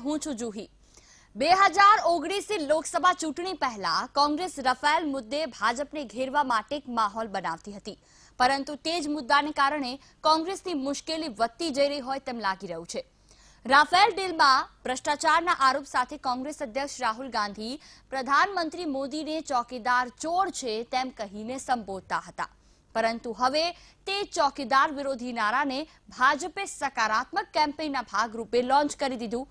હું છું જુહી। 2019 લોકસભા ચૂંટણી પહેલા કોંગ્રેસ રાફેલ મુદ્દે ભાજપને ઘેરવા માટે એક માહોલ બનાવતી હતી, પરંતુ તે જ મુદ્દાને કારણે કોંગ્રેસની મુશ્કેલી વધતી જઈ રહી હોય તેમ લાગી રહ્યું છે। રાફેલ ડીલમાં ભ્રષ્ટાચારના આરોપ સાથે કોંગ્રેસ અધ્યક્ષ રાહુલ ગાંધી પ્રધાનમંત્રી મોદીને ચોકીદાર ચોર છે તેમ કહીને સંબોધતા હતા, પરંતુ હવે તે ચોકીદાર વિરોધી નારાને ભાજપે સકારાત્મક કેમ્પેઇનના ભાગરૂપે લોન્ચ કરી દીધું।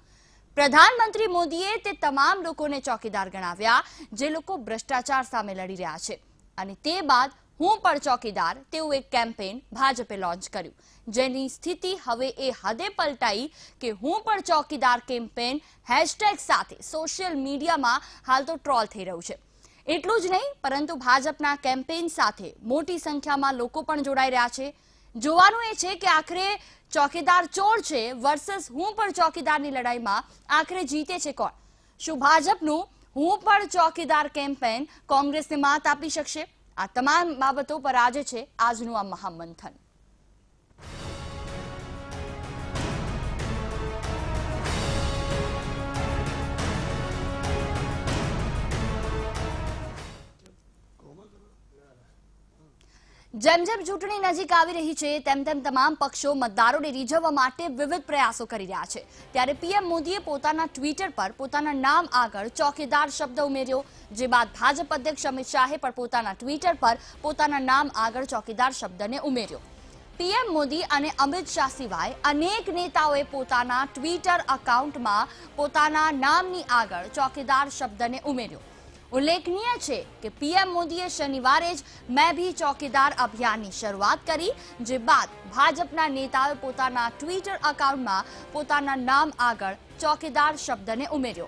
પ્રધાનમંત્રી મોદીએ તે તમામ લોકોને ચોકીદાર ગણાવ્યા જે લોકો ભ્રષ્ટાચાર સામે લડી રહ્યા છે, અને તે બાદ હું પણ ચોકીદાર તેવું એક કેમ્પેઇન ભાજપે લોન્ચ કર્યું, જેની સ્થિતિ હવે એ હદે પલટાઈ કે હું પણ ચોકીદાર કેમ્પેઇન હેશટેગ સાથે સોશિયલ મીડિયામાં હાલ તો ટ્રોલ થઈ રહ્યું છે। એટલું જ નહીં, પરંતુ ભાજપના કેમ્પેઇન સાથે મોટી સંખ્યામાં લોકો પણ જોડાઈ રહ્યા છે। જોવાનું એ છે કે આખરે ચોકીદાર ચોર છે વર્સસ હું પણ ચોકીદારની લડાઈમાં આખરે જીતે છે કોણ? શું ભાજપનું હું પણ ચોકીદાર કેમ્પેઇન કોંગ્રેસને માત આપી શકશે? આ તમામ બાબતો પર આજે છે આજનું આ મહામંથન। જેમ જેમ ચૂંટણી નજીક આવી રહી છે તેમ તેમ તમામ પક્ષો મતદારોને રીઝવવા માટે વિવિધ પ્રયાસો કરી રહ્યા છે। ત્યારે પીએમ મોદીએ પોતાના ટ્વિટર પર પોતાના નામ આગળ ચોકીદાર શબ્દ ઉમેર્યો, જે બાદ ભાજપ અધ્યક્ષ અમિત શાહે પણ પોતાના ટ્વિટર પર પોતાના નામ આગળ ચોકીદાર શબ્દને ઉમેર્યો। પીએમ મોદી અને અમિત શાહ સિવાય અનેક નેતાઓએ પોતાના ટ્વિટર એકાઉન્ટમાં પોતાના નામની આગળ ચોકીદાર શબ્દને ઉમેર્યો। ઉલ્લેખનીય છે કે પીએમ મોદીએ શનિવારે જ મેં ભી ચોકીદાર અભિયાનની શરૂઆત કરી, જે બાદ ભાજપના નેતાઓએ પોતાના ટ્વિટર એકાઉન્ટમાં પોતાના નામ આગળ ચોકીદાર શબ્દને ઉમેર્યો।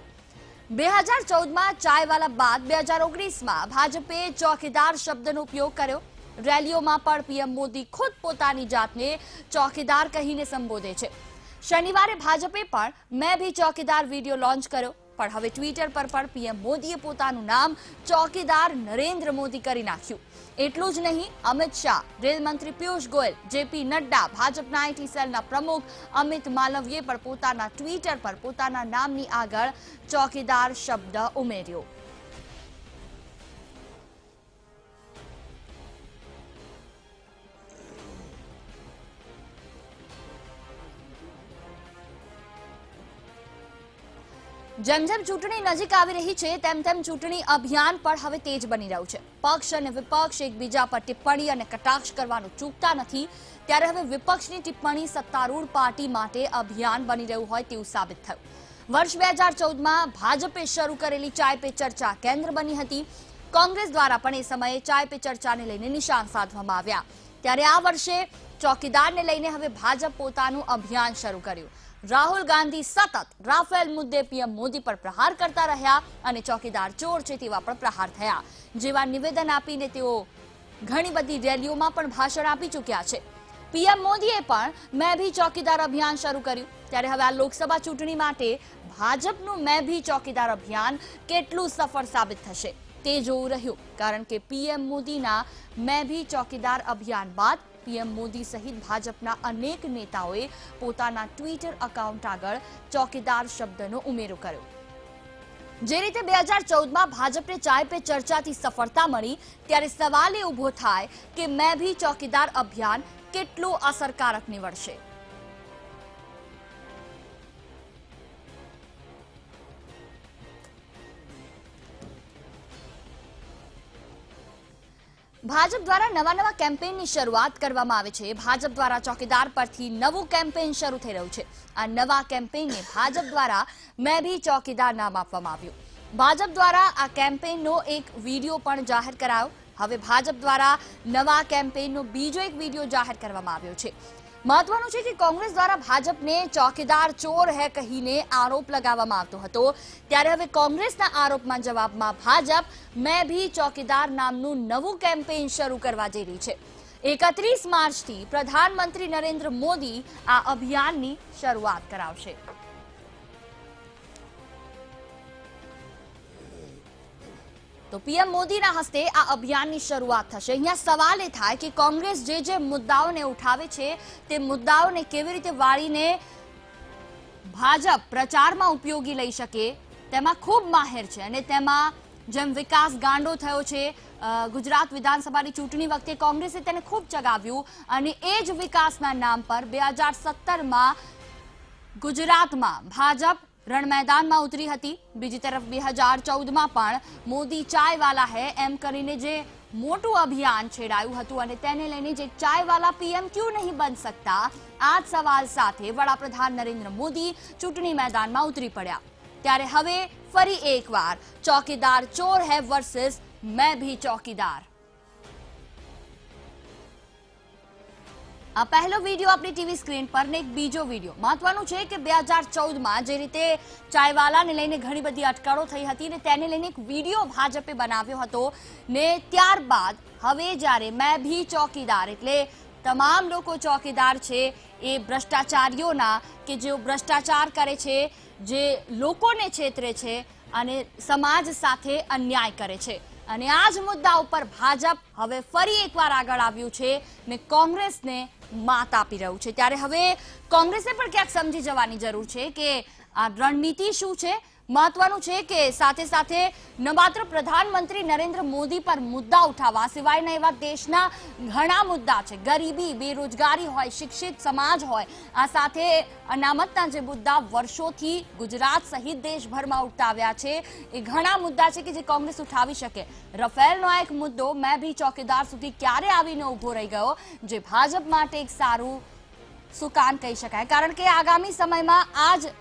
2014માં ચાયવાલા બાદ 2019માં ભાજપે ચોકીદાર શબ્દનો ઉપયોગ કર્યો। રેલીઓમાં પણ પીએમ મોદી ખુદ પોતાની જાતને ચોકીદાર કહીને સંબોધે છે। શનિવારે ભાજપે પણ મેં ભી ચોકીદાર વિડીયો લોન્ચ કર્યો, પણ હવે ટ્વિટર પર પણ પીએમ મોદીએ પોતાનું નામ ચોકીદાર નરેન્દ્ર મોદી કરી નાખ્યું। એટલું જ નહીં, અમિત શાહ, રેલ મંત્રી પિયુષ ગોયલ, જેપી નડ્ડા, ભાજપના આઈટી સેલના પ્રમુખ અમિત માલવીએ પણ પોતાના ટ્વિટર પર પોતાના નામની આગળ ચોકીદાર શબ્દ ઉમેર્યો। જેમ જેમ ચૂંટણી નજીક આવી રહી છે તેમ તેમ ચૂંટણી અભિયાન પણ હવે તેજ બની રહ્યું છે। પક્ષ અને વિપક્ષ એકબીજા પર ટિપ્પણી અને કટાક્ષ કરવાનું ચૂકતા નથી, ત્યારે હવે વિપક્ષની ટિપ્પણી સત્તારૂઢ પાર્ટી માટે અભિયાન બની રહ્યું હોય તેવું સાબિત થયું। વર્ષ 2014માં ભાજપે શરૂ કરેલી ચાય પે ચર્ચા કેન્દ્ર બની હતી। કોંગ્રેસ દ્વારા પણ એ સમયે ચાય પે ચર્ચાને લઈને નિશાન સાધવામાં આવ્યા, ત્યારે આ વર્ષે ચોકીદારને લઈને હવે ભાજપ પોતાનું અભિયાન શરૂ કર્યું। રાહુલ ગાંધી સતત રાફેલ મુદ્દે પીએમ મોદી પર પ્રહાર કરતા રહ્યા અને ચોકીદાર ચોર છે તેવા પણ પ્રહાર થયા, જેવા નિવેદન આપીને તેઓ ઘણી બધી રેલીઓમાં પણ ભાષણ આપી ચૂક્યા છે। પીએમ મોદીએ પણ મેં ભી ચોકીદાર અભિયાન શરૂ કર્યું, ત્યારે હવે આ લોકસભા ચૂંટણી માટે ભાજપનું મેં ભી ચોકીદાર અભિયાન કેટલું સફળ સાબિત થશે તે જોવું રહ્યું, કારણ કે પીએમ મોદીના મેં ભી ચોકીદાર અભિયાન બાદ પીએમ મોદી સહિત ભાજપના અનેક નેતાઓએ પોતાના ટ્વિટર એકાઉન્ટ આગળ ચોકીદાર શબ્દનો ઉમેરો કર્યો। જે રીતે 2014માં ભાજપને ચાય પે ચર્ચાથી સફળતા મળી, ત્યારે સવાલ એ ઉભો થાય કે મેં ભી ચોકીદાર અભિયાન કેટલું અસરકારક નીવડશે। ભાજપ દ્વારા નવા કેમ્પેઇનની શરૂઆત કરવામાં આવે છે। ભાજપ દ્વારા ચોકીદાર પરથી નવું કેમ્પેઇન શરૂ થઈ રહ્યું છે। આ નવા કેમ્પેઇનને ભાજપ દ્વારા મેં ભી ચોકીદાર નામ આપવામાં આવ્યું। ભાજપ દ્વારા આ કેમ્પેઇનનો એક વિડીયો પણ જાહેર કરાયો। હવે ભાજપ દ્વારા નવા કેમ્પેઇનનો બીજો એક વિડીયો જાહેર કરવામાં આવ્યો છે। મહત્વનું છે કે કોંગ્રેસ દ્વારા ભાજપને ચોકીદાર ચોર હે કહીને આરોપ લગાવવામાં આવતો હતો, ત્યારે હવે કોંગ્રેસના આરોપના જવાબમાં ભાજપ મેં ભી ચોકીદાર નામનું નવું કેમ્પેઇન શરૂ કરવા જઈ રહી છે। 31 માર્ચથી પ્રધાનમંત્રી નરેન્દ્ર મોદી આ અભિયાનની શરૂઆત કરાવશે। તો પીએમ મોદીના હસ્તે આ અભિયાનની શરૂઆત થશે। અહીંયા સવાલ એ થાય કે કોંગ્રેસ જે મુદ્દાઓને ઉઠાવે છે તે મુદ્દાઓને કેવી રીતે વાળીને ભાજપ પ્રચારમાં ઉપયોગી લઈ શકે તેમાં ખૂબ માહેર છે અને તેમાં જેમ વિકાસ ગાંડો થયો છે ગુજરાત વિધાનસભાની ચૂંટણી વખતે કોંગ્રેસે તેને ખૂબ ચગાવ્યું અને એ જ વિકાસના નામ પર 2017માં ગુજરાતમાં ભાજપ રણ મેદાનમાં ઉતરી હતી। બીજી તરફ 2014માં પણ મોદી ચાયવાલા હે એમ કરીને જે મોટું અભિયાન છેડાયું હતું અને તેને લઈને જે ચાયવાલા પીએમ ક્यों નહીં બન सकता આ સવાલ સાથે વડાપ્રધાન નરેન્દ્ર મોદી ચૂંટણી મેદાનમાં ઉતરી પડ્યા। ત્યારે હવે ફરી એકવાર ચોકીદાર ચોર હે વર્સિસ मैं भी चौकीदार। આ પહેલો વિડિયો આપણી ટીવી સ્ક્રીન પર ને એક બીજો વિડિયો મહત્વનું છે કે 2014માં જે રીતે ચાયવાલાને લઈને ઘણી બધી અટકળો થઈ હતી ને તેને લઈને એક વિડિયો ભાજપે બનાવ્યો હતો ને ત્યારબાદ હવે જ્યારે मैं भी चौकीदार એટલે તમામ લોકો ચોકીદાર છે એ ભ્રષ્ટાચારીઓના કે જેઓ ભ્રષ્ટાચાર કરે છે, જે લોકોને છેતરે છે અને સમાજ સાથે અન્યાય કરે છે અને આ જ મુદ્દા ઉપર ભાજપ હવે ફરી એકવાર આગળ આવ્યું છે ને કોંગ્રેસને માત આપી રહ્યું છે। ત્યારે હવે કોંગ્રેસે પણ ક્યાંક સમજી જવાની જરૂર છે કે આ રણનીતિ શું છે। મહત્વનું છે કે સાથે સાથે ન માત્ર પ્રધાનમંત્રી નરેન્દ્ર મોદી પર મુદ્દા ઉઠાવવા સિવાયના એવા દેશના ઘણા મુદ્દા છે, ગરીબી, બેરોજગારી હોય, શિક્ષિત સમાજ હોય, આ સાથે અનામતના જે મુદ્દા વર્ષોથી ગુજરાત સહિત દેશભરમાં ઉઠતા આવ્યા છે એ ઘણા મુદ્દા છે કે જે કોંગ્રેસ ઉઠાવી શકે। રફેલનો એક મુદ્દો मैं भी चौकीदार સુધી ક્યારે આવીને ઉભો રહી ગયો જે ભાજપ માટે એક સારું સુકાન કહી શકાય, કારણ કે આગામી સમયમાં આજ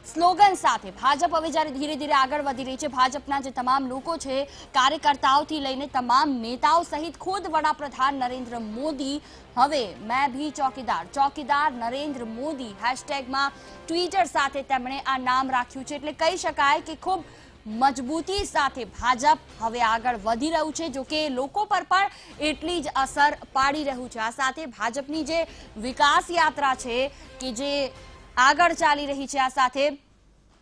સ્લોગન સાથે ભાજપ હવે જ્યારે ધીરે ધીરે આગળ વધી રહી છે, ભાજપના જે તમામ લોકો છે કાર્યકર્તાઓથી લઈને તમામ નેતાઓ સહિત ખુદ વડાપ્રધાન નરેન્દ્ર મોદી હવે मैं भी चौकीदार ચોકીદાર નરેન્દ્ર મોદી હેશટેગમાં ટ્વિટર સાથે તેમણે આ નામ રાખ્યું છે। એટલે કહી શકાય કે ખૂબ મજબૂતી સાથે ભાજપ હવે આગળ વધી રહ્યું છે, જો કે લોકો પર પણ એટલી જ અસર પાડી રહ્યું છે। આ સાથે ભાજપની જે વિકાસ યાત્રા છે કે જે આગળ ચાલી રહી છે, આ સાથે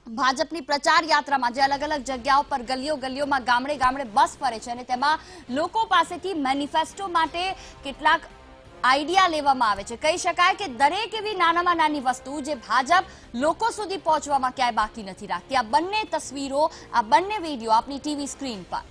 ભાજપની પ્રચાર યાત્રામાં જે અલગ અલગ જગ્યાઓ પર ગલીઓ ગલીઓમાં ગામડે ગામડે બસ ફરે છે અને તેમાં લોકો પાસેથી મેનિફેસ્ટો માટે કેટલાક આઈડિયા લેવામાં આવે છે। કહી શકાય કે દરેક એવી નાનામાં નાની વસ્તુ જે ભાજપ લોકો સુધી પહોંચવામાં ક્યાંય બાકી નથી રાખતી। આ બંને તસવીરો, આ બંને વિડીયો આપની ટીવી સ્ક્રીન પર।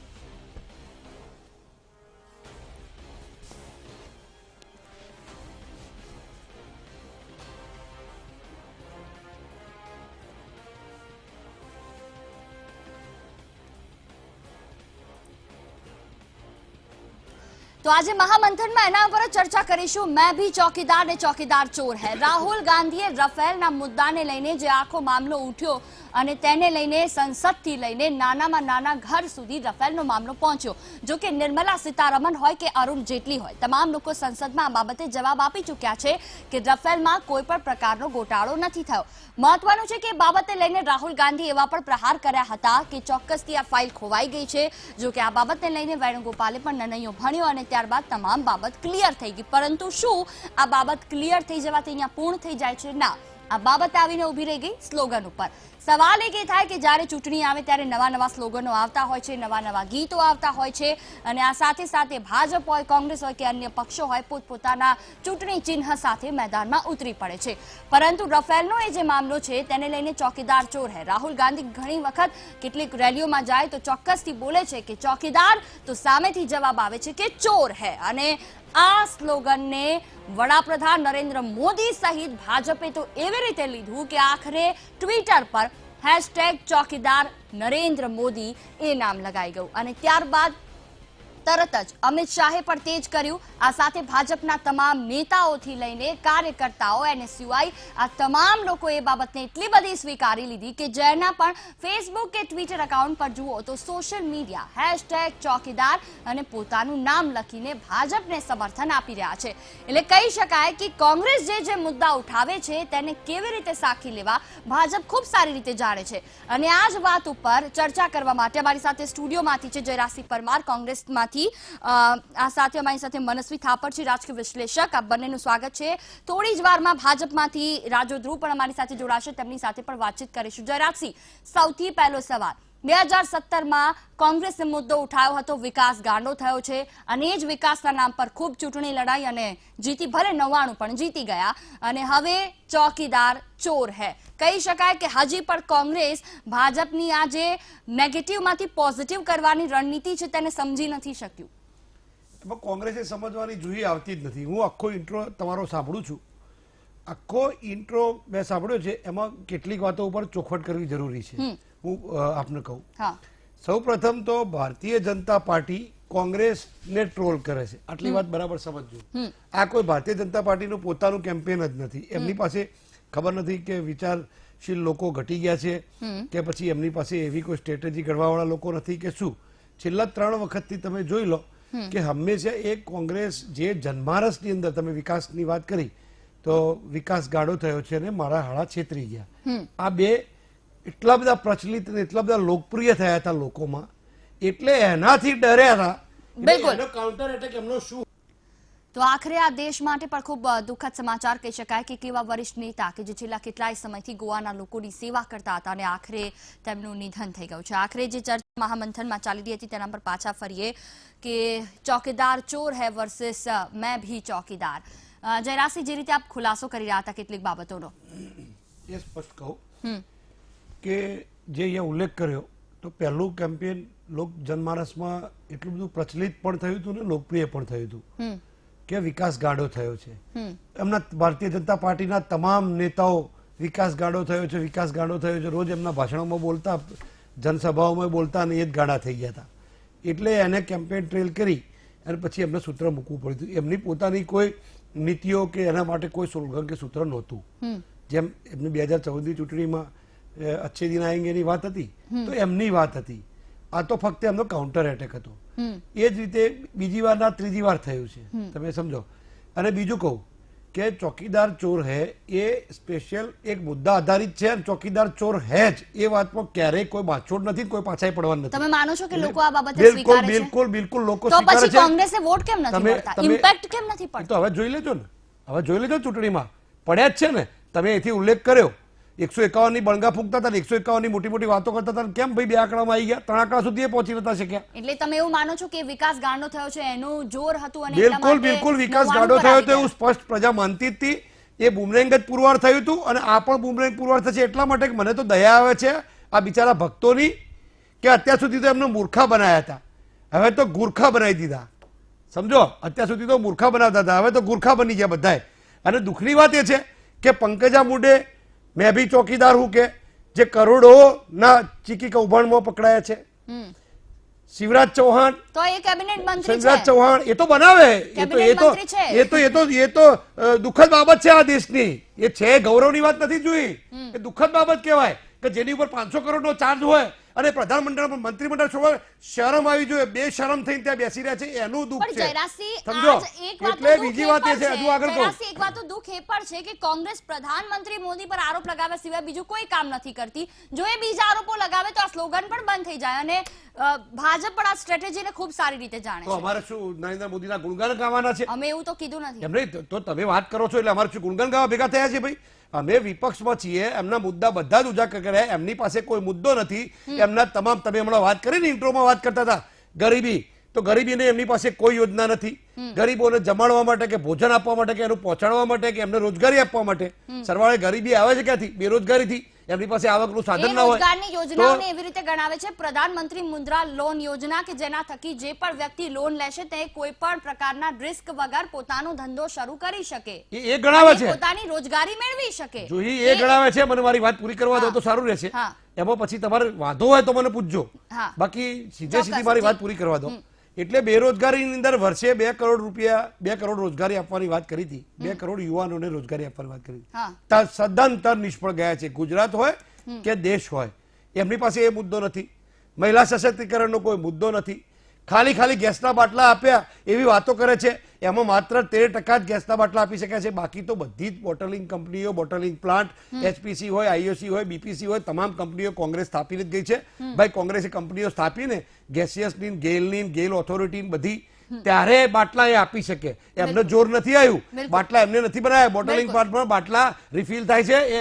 तो आज महामंथन में एना पर चर्चा करीशुं। मैं भी चौकीदार ने चौकीदार चोर है। राहुल गांधीए रफेलना मुद्दाने लईने जे आखो मामलो उठ्यो અને તેને લઈને સંસદથી લઈને નાનામાં નાના ઘર સુધી રફેલનો મામલો પહોંચ્યો। જો કે નિર્મલા સીતારમણ હોય કે અરુણ જેટલી હોય, તમામ લોકો સંસદમાં આ બાબતે જવાબ આપી ચૂક્યા છે કે રફેલમાં કોઈ પણ પ્રકારનો ગોટાળો નથી થયો। મહત્વનું છે કે બાબતે લઈને રાહુલ ગાંધી એવા પણ પ્રહાર કર્યા હતા કે ચોક્કસથી આ ફાઇલ ખોવાઈ ગઈ છે। જો કે આ બાબતને લઈને વેણુગોપાલે પણ નનૈયો ભણ્યો અને ત્યારબાદ તમામ બાબત ક્લિયર થઈ ગઈ, પરંતુ શું આ બાબત ક્લિયર થઈ જવાથી અહીંયા પૂર્ણ થઈ જાય છે? ના, આ બાબત આવીને ઊભી રહી ગઈ સ્લોગન ઉપર। સવાલ એ થાય કે જ્યારે ચૂંટણી આવે ત્યારે નવા નવા સ્લોગનો આવતા હોય છે, નવા નવા ગીતો આવતા હોય છે અને આ સાથે સાથે ભાજપ હોય, કોંગ્રેસ હોય કે અન્ય પક્ષો હોય પોતપોતાના ચૂંટણી ચિહ્ન સાથે મેદાનમાં ઉતરી પડે છે। પરંતુ રફેલનો એ જે મામલો છે તેને લઈને ચોકીદાર ચોર હે। રાહુલ ગાંધી ઘણી વખત કેટલીક રેલીઓમાં જાય તો ચોક્કસથી બોલે છે કે ચોકીદાર, તો સામેથી જવાબ આવે છે કે ચોર હે અને આ સ્લોગનને વડાપ્રધાન નરેન્દ્ર મોદી સહિત ભાજપે તો એવી રીતે લીધું કે આખરે ટ્વિટર પર #ચોકીદાર નરેન્દ્ર મોદી એ નામ લગાઈ ગયું અને ત્યારબાદ તરત જ અમિત શાહે પણ તે જ કર્યું। આ સાથે ભાજપના તમામ નેતાઓથી લઈને કાર્યકર્તાઓ, એનએસયુઆઈ, આ તમામ લોકો એ બાબતને એટલી બધી સ્વીકારી લીધી કે જેના પણ ફેસબુક કે ટ્વિટર એકાઉન્ટ પર જુઓ તો સોશિયલ મીડિયા #ચોકીદાર અને પોતાનું નામ લખીને ભાજપને સમર્થન આપી રહ્યા છે। એટલે કહી શકાય કે કોંગ્રેસ જે મુદ્દા ઉઠાવે છે તેને કેવી રીતે સાખી લેવા ભાજપ ખૂબ સારી રીતે જાણે છે અને આ જ વાત ઉપર ચર્ચા કરવા માટે અમારી સાથે સ્ટુડિયોમાંથી છે જયરાજસિંહ પરમાર, કોંગ્રેસમાં આ સાથે અમારી સાથે મનસ્વી થાપડ છે, રાજકીય વિશ્લેષક। આપ બંનેનું સ્વાગત છે। થોડી જ વારમાં ભાજપમાંથી રાજો ધ્રુવ પણ અમારી સાથે જોડાશે, તેમની સાથે પણ વાતચીત કરીશું। જયરાજસિંહ, સૌથી પહેલો સવાલ, 2017માં કોંગ્રેસે મુદ્દો ઉઠાવ્યો હતો, વિકાસ ગાંડો થયો છે અને એ જ વિકાસના નામ પર ખૂબ ચૂંટણી લડાઈ અને જીતી, ભલે 99 પણ જીતી ગયા અને હવે ચોકીદાર ચોર હે। કહી શકાય કે હજી પણ કોંગ્રેસ ભાજપની આ જે નેગેટિવમાંથી પોઝિટિવ કરવાની રણનીતિ છે તેને સમજી નથી શક્યું? એમાં કોંગ્રેસે સમજવાની જુહી આવતી જ નથી. હું આખો ઇન્ટ્રો તમારો સાંભળું છું, આખો ઇન્ટ્રો મેં સાંભળ્યો છે, એમાં કેટલીક વાતો ઉપર ચોખવટ કરવી જરૂરી છે. હું આપને કહું, સૌ પ્રથમ તો ભારતીય જનતા પાર્ટી કોંગ્રેસને ટ્રોલ કરે છે, આટલી વાત બરાબર સમજજો. આ કોઈ ભારતીય જનતા પાર્ટીનું પોતાનું કેમ્પેન જ નથી. એમની પાસે ખબર નથી કે વિચારશીલ લોકો ઘટી ગયા છે કે પછી એમની પાસે એવી કોઈ સ્ટ્રેટેજી ઘડવાવાળા લોકો નથી કે શું. છેલ્લા 3 વખતથી તમે જોઈ લો કે હંમેશા એક કોંગ્રેસ જે જનમાનસની અંદર, તમે વિકાસની વાત કરી તો વિકાસ ગાડો થયો છે અને મારા હાડા છેતરી ગયા. આ બે એટલા બધા પ્રચલિત અને એટલા બધા લોકપ્રિય થયા હતા લોકોમાં, એટલે એનાથી ડર્યા હતા. એનો કાઉન્ટર એટેક એમનો શું? તો આખરે આ દેશ માટે પણ ખૂબ દુઃખદ સમાચાર કહી શકાય કે કેવા વરિષ્ઠ નેતા કે જે છેલ્લા કેટલાય સમયથી ગોવાના લોકોની સેવા કરતા હતા અને આખરે તેમનું નિધન થઈ ગયું છે. આખરે જે ચર્ચા મહામંથનમાં ચાલી રહી હતી તેના પર પાછા ફરીએ કે ચોકીદાર ચોર હૈ વર્સિસ મેં ભી ચોકીદાર. જયરાજસિંહ, જે રીતે આપ ખુલાસો કરી રહ્યા હતા કેટલીક બાબતોનો, એ સ્પષ્ટ કહું કે જે અહીંયા ઉલ્લેખ કર્યો તો પહેલું કેમ્પેન લોક જનમાનસમાં એટલું બધું પ્રચલિત પણ થયું હતું ને લોકપ્રિય પણ થયું હતું કે વિકાસ ગાડો થયો છે. એમના ભારતીય જનતા પાર્ટીના તમામ નેતાઓ વિકાસ ગાડો થયો છે, વિકાસ ગાડો થયો છે, રોજ એમના ભાષણોમાં બોલતા, જનસભાઓમાં બોલતા અને એ જ ગાડા થઈ ગયા હતા. એટલે એને કેમ્પેન ટ્રેલ કરી અને પછી એમને સૂત્ર મૂકવું પડ્યું હતું. એમની પોતાની કોઈ નીતિઓ કે એના માટે કોઈ સ્લોગન કે સૂત્ર નહોતું. જેમ એમની 2014ની ચૂંટણીમાં અચ્છે દિન આએંગેની વાત હતી તો એમની વાત હતી. આ તો ફક્ત એમનો કાઉન્ટર એટેક હતો. એ જ રીતે બીજી વારના ત્રીજી વાર થયું છે, તમે સમજો. અને બીજું કહું કે ચોકીદાર ચોર હે એ સ્પેશિયલ એક મુદ્દા આધારિત છે અને ચોકીદાર ચોર હે જ એ વાતમાં ક્યારેય કોઈ બાછોડ નથી, કોઈ પાછાઈ પડવાનું નથી. તમે માનો છો કે લોકો આ બાબતે સ્વીકારે છે? બિલકુલ બિલકુલ લોકો સ્વીકારે છે. તો પછી કોંગ્રેસે વોટ કેમ નથી મળતા? ઇમ્પેક્ટ કેમ નથી પડતો? તો હવે જોઈ લેજો ને, હવે જોઈ લેજો, ચૂંટણીમાં પડ્યા જ છે ને. તમે અહીંથી ઉલ્લેખ કર્યો 151 ની બણગા ફૂંકતા હતા, 151 ની મોટી મોટી વાતો કરતા હતા, કેમ ભાઈ 2 આંકડામાં આવી ગયા, 3 આંકડા સુધી પહોંચી નતા શક્યા? એટલે તમે એવું માનો છો કે વિકાસ ગાંડો થયો છે એનું જોર હતું અને બિલકુલ બિલકુલ વિકાસ ગાંડો થયો તો એવું સ્પષ્ટ પ્રજા માનતી હતી. એ બુમરેંગ જ પુરવાર થયું હતું અને આ પણ બુમરેંગ પુરવાર થશે. એટલા માટે કે મને તો દયા આવે છે આ બિચારા ભક્તોની કે અત્યાર સુધી તો એમને મૂર્ખા બનાવ્યા હતા, હવે તો ગુરખા બનાવી દીધા. સમજો, અત્યાર સુધી તો મૂર્ખા બનાવતા હતા, હવે તો ગુરખા બની ગયા બધાય. અને દુઃખની વાત એ છે કે પંકજા મુંડે મેં ભી ચોકીદાર હું કે જે કરોડો ના ચીકી કૌભાંડમાં પકડાયા છે. શિવરાજ ચૌહાણ તો એ કેબિનેટ મંત્રી છે. શિવરાજ ચૌહાણ એ તો બનાવે, એ તો દુઃખદ બાબત છે આ દેશની. એ છે ગૌરવની વાત નથી જોઈ, એ દુઃખદ બાબત કહેવાય કે જેની ઉપર 500 કરોડનો ચાર્જ હોય અને પ્રધાનમંત્રી મંત્રીમંડળ છોડવા શરમ આવી જોઈએ. બે શરમ થઈને ત્યાં બેસી રહ્યા છે, એનું દુઃખ છે. સમજો, એટલે બીજી વાત એ છે, હજુ આગળ કહું, એક વાતનું દુઃખ એ પણ છે કે કોંગ્રેસ પ્રધાનમંત્રી મોદી પર આરોપ લગાવ્યા સિવાય બીજું કોઈ કામ નથી કરતી. જો એ બીજા આરોપો લગાવે તો આ સ્લોગન પણ બંધ થઈ જાય અને ભાજપ પણ આ સ્ટ્રેટેજીને ખૂબ સારી રીતે જાણે છે. તો અમારે શું નરેન્દ્ર મોદીના ગુણગાન ગાવાના છે? અમે એવું તો કીધું નથી. એમ નહીં તો તમે વાત કરો છો એટલે અમારે શું ગુણગાન ગાવા ભેગા થયા છે? ભાઈ અમે વિપક્ષમાં છીએ, એમના મુદ્દા બધા જ ઉજાગર કર્યા, એમની પાસે કોઈ મુદ્દો નથી. એમના તમામ, તમે હમણાં વાત કરી ને ઇન્ટ્રોમાં વાત કરતા હતા ગરીબી, તો ગરીબીને એમની પાસે કોઈ યોજના નથી. ગરીબોને જમાડવા માટે કે ભોજન આપવા માટે કે એનું પહોંચાડવા માટે કે એમને રોજગારી આપવા માટે. સરવાળે ગરીબી આવે છે ક્યાંથી? બેરોજગારીથી. એમની પાસે આવકનું સાધન ના હોય. રોજગારની યોજનાઓને એવી રીતે ગણાવે છે પ્રધાનમંત્રી મુદ્રા લોન યોજના કે જેના થકી જે પણ વ્યક્તિ લોન લેશે તે કોઈ પણ પ્રકારના રિસ્ક વગર પોતાનો ધંધો શરૂ કરી શકે, એ ગણાવે છે, પોતાની રોજગારી મેળવી શકે. જોઈ એ ગણાવે છે. મને મારી વાત પૂરી કરવા દો તો સારું રહેશે. એમાં પછી તમારે વાંધો હોય તો મને પૂછજો, બાકી સીધે સીધી મારી વાત પૂરી કરવા દો. એટલે બેરોજગારીની અંદર વર્ષે 2 કરોડ રૂપિયા, 2 કરોડ રોજગારી આપવાની વાત કરી હતી, 2 કરોડ યુવાનોને રોજગારી આપવાની વાત કરી હતી. સદંતર નિષ્ફળ ગયા છે. ગુજરાત હોય કે દેશ હોય, એમની પાસે એ મુદ્દો નથી. મહિલા સશક્તિકરણનો કોઈ મુદ્દો નથી. ખાલી ગેસના બાટલા આપ્યા એવી વાતો કરે છે. એમાં માત્ર 13% જ ગેસના બાટલા આપી શક્યા છે. બાકી તો બધી જ બોટલિંગ કંપનીઓ, બોટલિંગ પ્લાન્ટ, એચપીસી હોય, આઈઓસી હોય, બીપીસી હોય, તમામ કંપનીઓ કોંગ્રેસ સ્થાપીને જ ગઈ છે. ભાઈ કોંગ્રેસે કંપનીઓ સ્થાપીને ગેસિયસની, ગેલની, ગેલ ઓથોરિટી બધી, ત્યારે બાટલા એ આપી શકે. એમને જોર નથી આવ્યું, બાટલા એમને નથી બનાવ્યા. બોટલિંગ પ્લાન્ટમાં બાટલા રિફિલ થાય છે, એ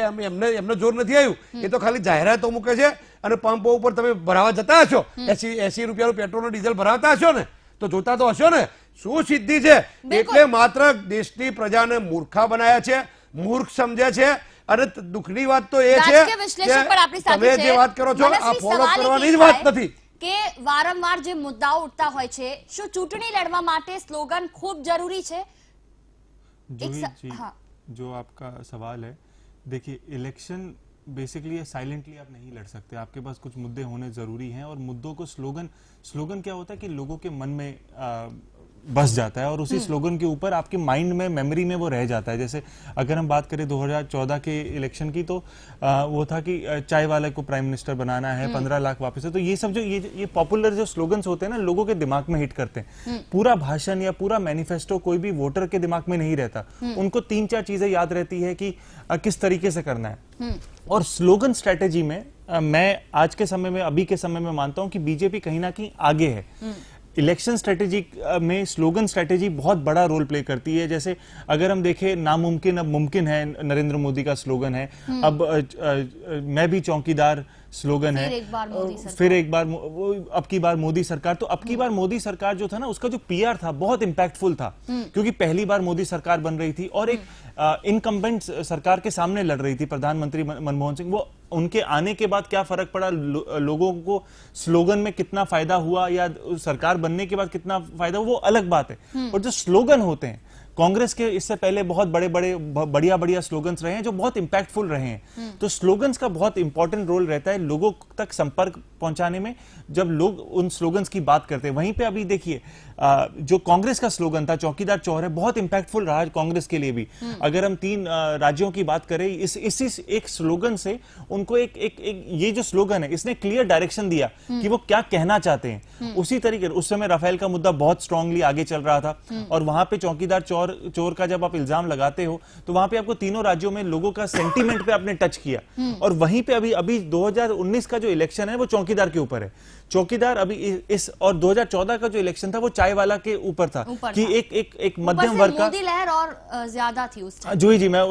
એમને જોર નથી આવ્યું. એ તો ખાલી જાહેરાતો મૂકે છે. અને પંપો ઉપર તમે ભરાવા જતા હશો, 80 રૂપિયાનું પેટ્રોલ ડીઝલ ભરાવતા હશો ને, તો જોતા તો હશો ને શું સિદ્ધિ છે. એટલે માત્ર દેશની પ્રજાને મૂર્ખા બનાવ્યા છે, મૂર્ખ સમજે છે અને દુઃખની વાત તો એ છે રાજકીય વિશ્લેષક પણ આપણી સાથે તમે છે. જે વાત કરો છો આ મનસ્વી ફોલો સવાલ કરવાની એ જ વાત થાય નથી કે વારંવાર જે મુદ્દાઓ ઉઠતા હોય છે, શું ચૂંટણી લડવા માટે સ્લોગन खूब जरूरी है? जूही जी, जो आपका सवाल है, देखिए इलेक्शन बेसिकली साइलेंटली आप नहीं लड़ सकते, आपके पास कुछ मुद्दे होने जरूरी हैं और मुद्दों को स्लोगन क्या होता है कि लोगों के मन में बस जाता है और उसी स्लोगन के ऊपर आपके माइंड में, मेमोरी में वो रह जाता है। जैसे अगर हम बात करें 2014 के इलेक्शन की, तो वो था कि चाय वाले को प्राइम मिनिस्टर बनाना है, 15 लाख वापस है। तो ये सब जो ये पॉपुलर जो स्लोगन्स होते हैं ना, लोगों के दिमाग में हिट करते हैं। पूरा भाषण या पूरा मैनिफेस्टो कोई भी वोटर के दिमाग में नहीं रहता, उनको 3-4 चीजें याद रहती है कि किस तरीके से करना है। और स्लोगन स्ट्रेटेजी में मैं आज के समय में, अभी के समय में मानता हूं कि बीजेपी कहीं ना कहीं आगे है। इलेक्शन स्ट्रेटेजी में स्लोगन स्ट्रेटेजी बहुत बड़ा रोल प्ले करती है। जैसे अगर हम देखें, नामुमकिन अब मुमकिन है, नरेंद्र मोदी का स्लोगन है। अब मैं भी चौकीदार स्लोगन है। फिर एक बार अब की बार मोदी सरकार। तो अब की बार मोदी सरकार जो था ना, उसका जो पीआर था बहुत इंपैक्टफुल था, क्योंकि पहली बार मोदी सरकार बन रही थी और एक इनकम्बेंट सरकार के सामने लड़ रही थी, प्रधानमंत्री मनमोहन सिंह। वो उनके आने के बाद क्या फर्क पड़ा, लोगों को स्लोगन में कितना फायदा हुआ या सरकार बनने के बाद कितना फायदा हुआ, वो अलग बात है। और जो स्लोगन होते हैं, कांग्रेस के इससे पहले बहुत बढ़िया स्लोगन्स रहे हैं जो बहुत इंपैक्टफुल रहे हैं। तो स्लोगन्स का बहुत इंपॉर्टेंट रोल रहता है लोगों तक संपर्क पहुंचाने में, जब लोग उन स्लोगन्स की बात करते हैं। वहीं पे अभी देखिए, जो कांग्रेस का स्लोगन था चौकीदार चौर है, बहुत इंपैक्टफुल रहा कांग्रेस के लिए भी। अगर हम 3 राज्यों की बात करें, इसी एक स्लोगन से उनको ये जो स्लोगन है, इसने क्लियर डायरेक्शन दिया कि वो क्या कहना चाहते हैं। उसी तरीके उस समय राफेल का मुद्दा बहुत स्ट्रांगली आगे चल रहा था, और वहां पे चौकीदार चोर का जब आप इल्जाम लगाते हो, तो वहां पे आपको तीनों राज्यों में लोगों का सेंटीमेंट पे आपने टच किया। और वहीं पे अभी 2019 का जो इलेक्शन है वो चौकीदार के ऊपर है। चौकीदार अभी इस, और 2014 का जो इलेक्शन था वो चाय वाला के ऊपर था कि एक मध्यम वर्ग का, मोदी लहर और ज्यादा थी उस टाइम। जी मैं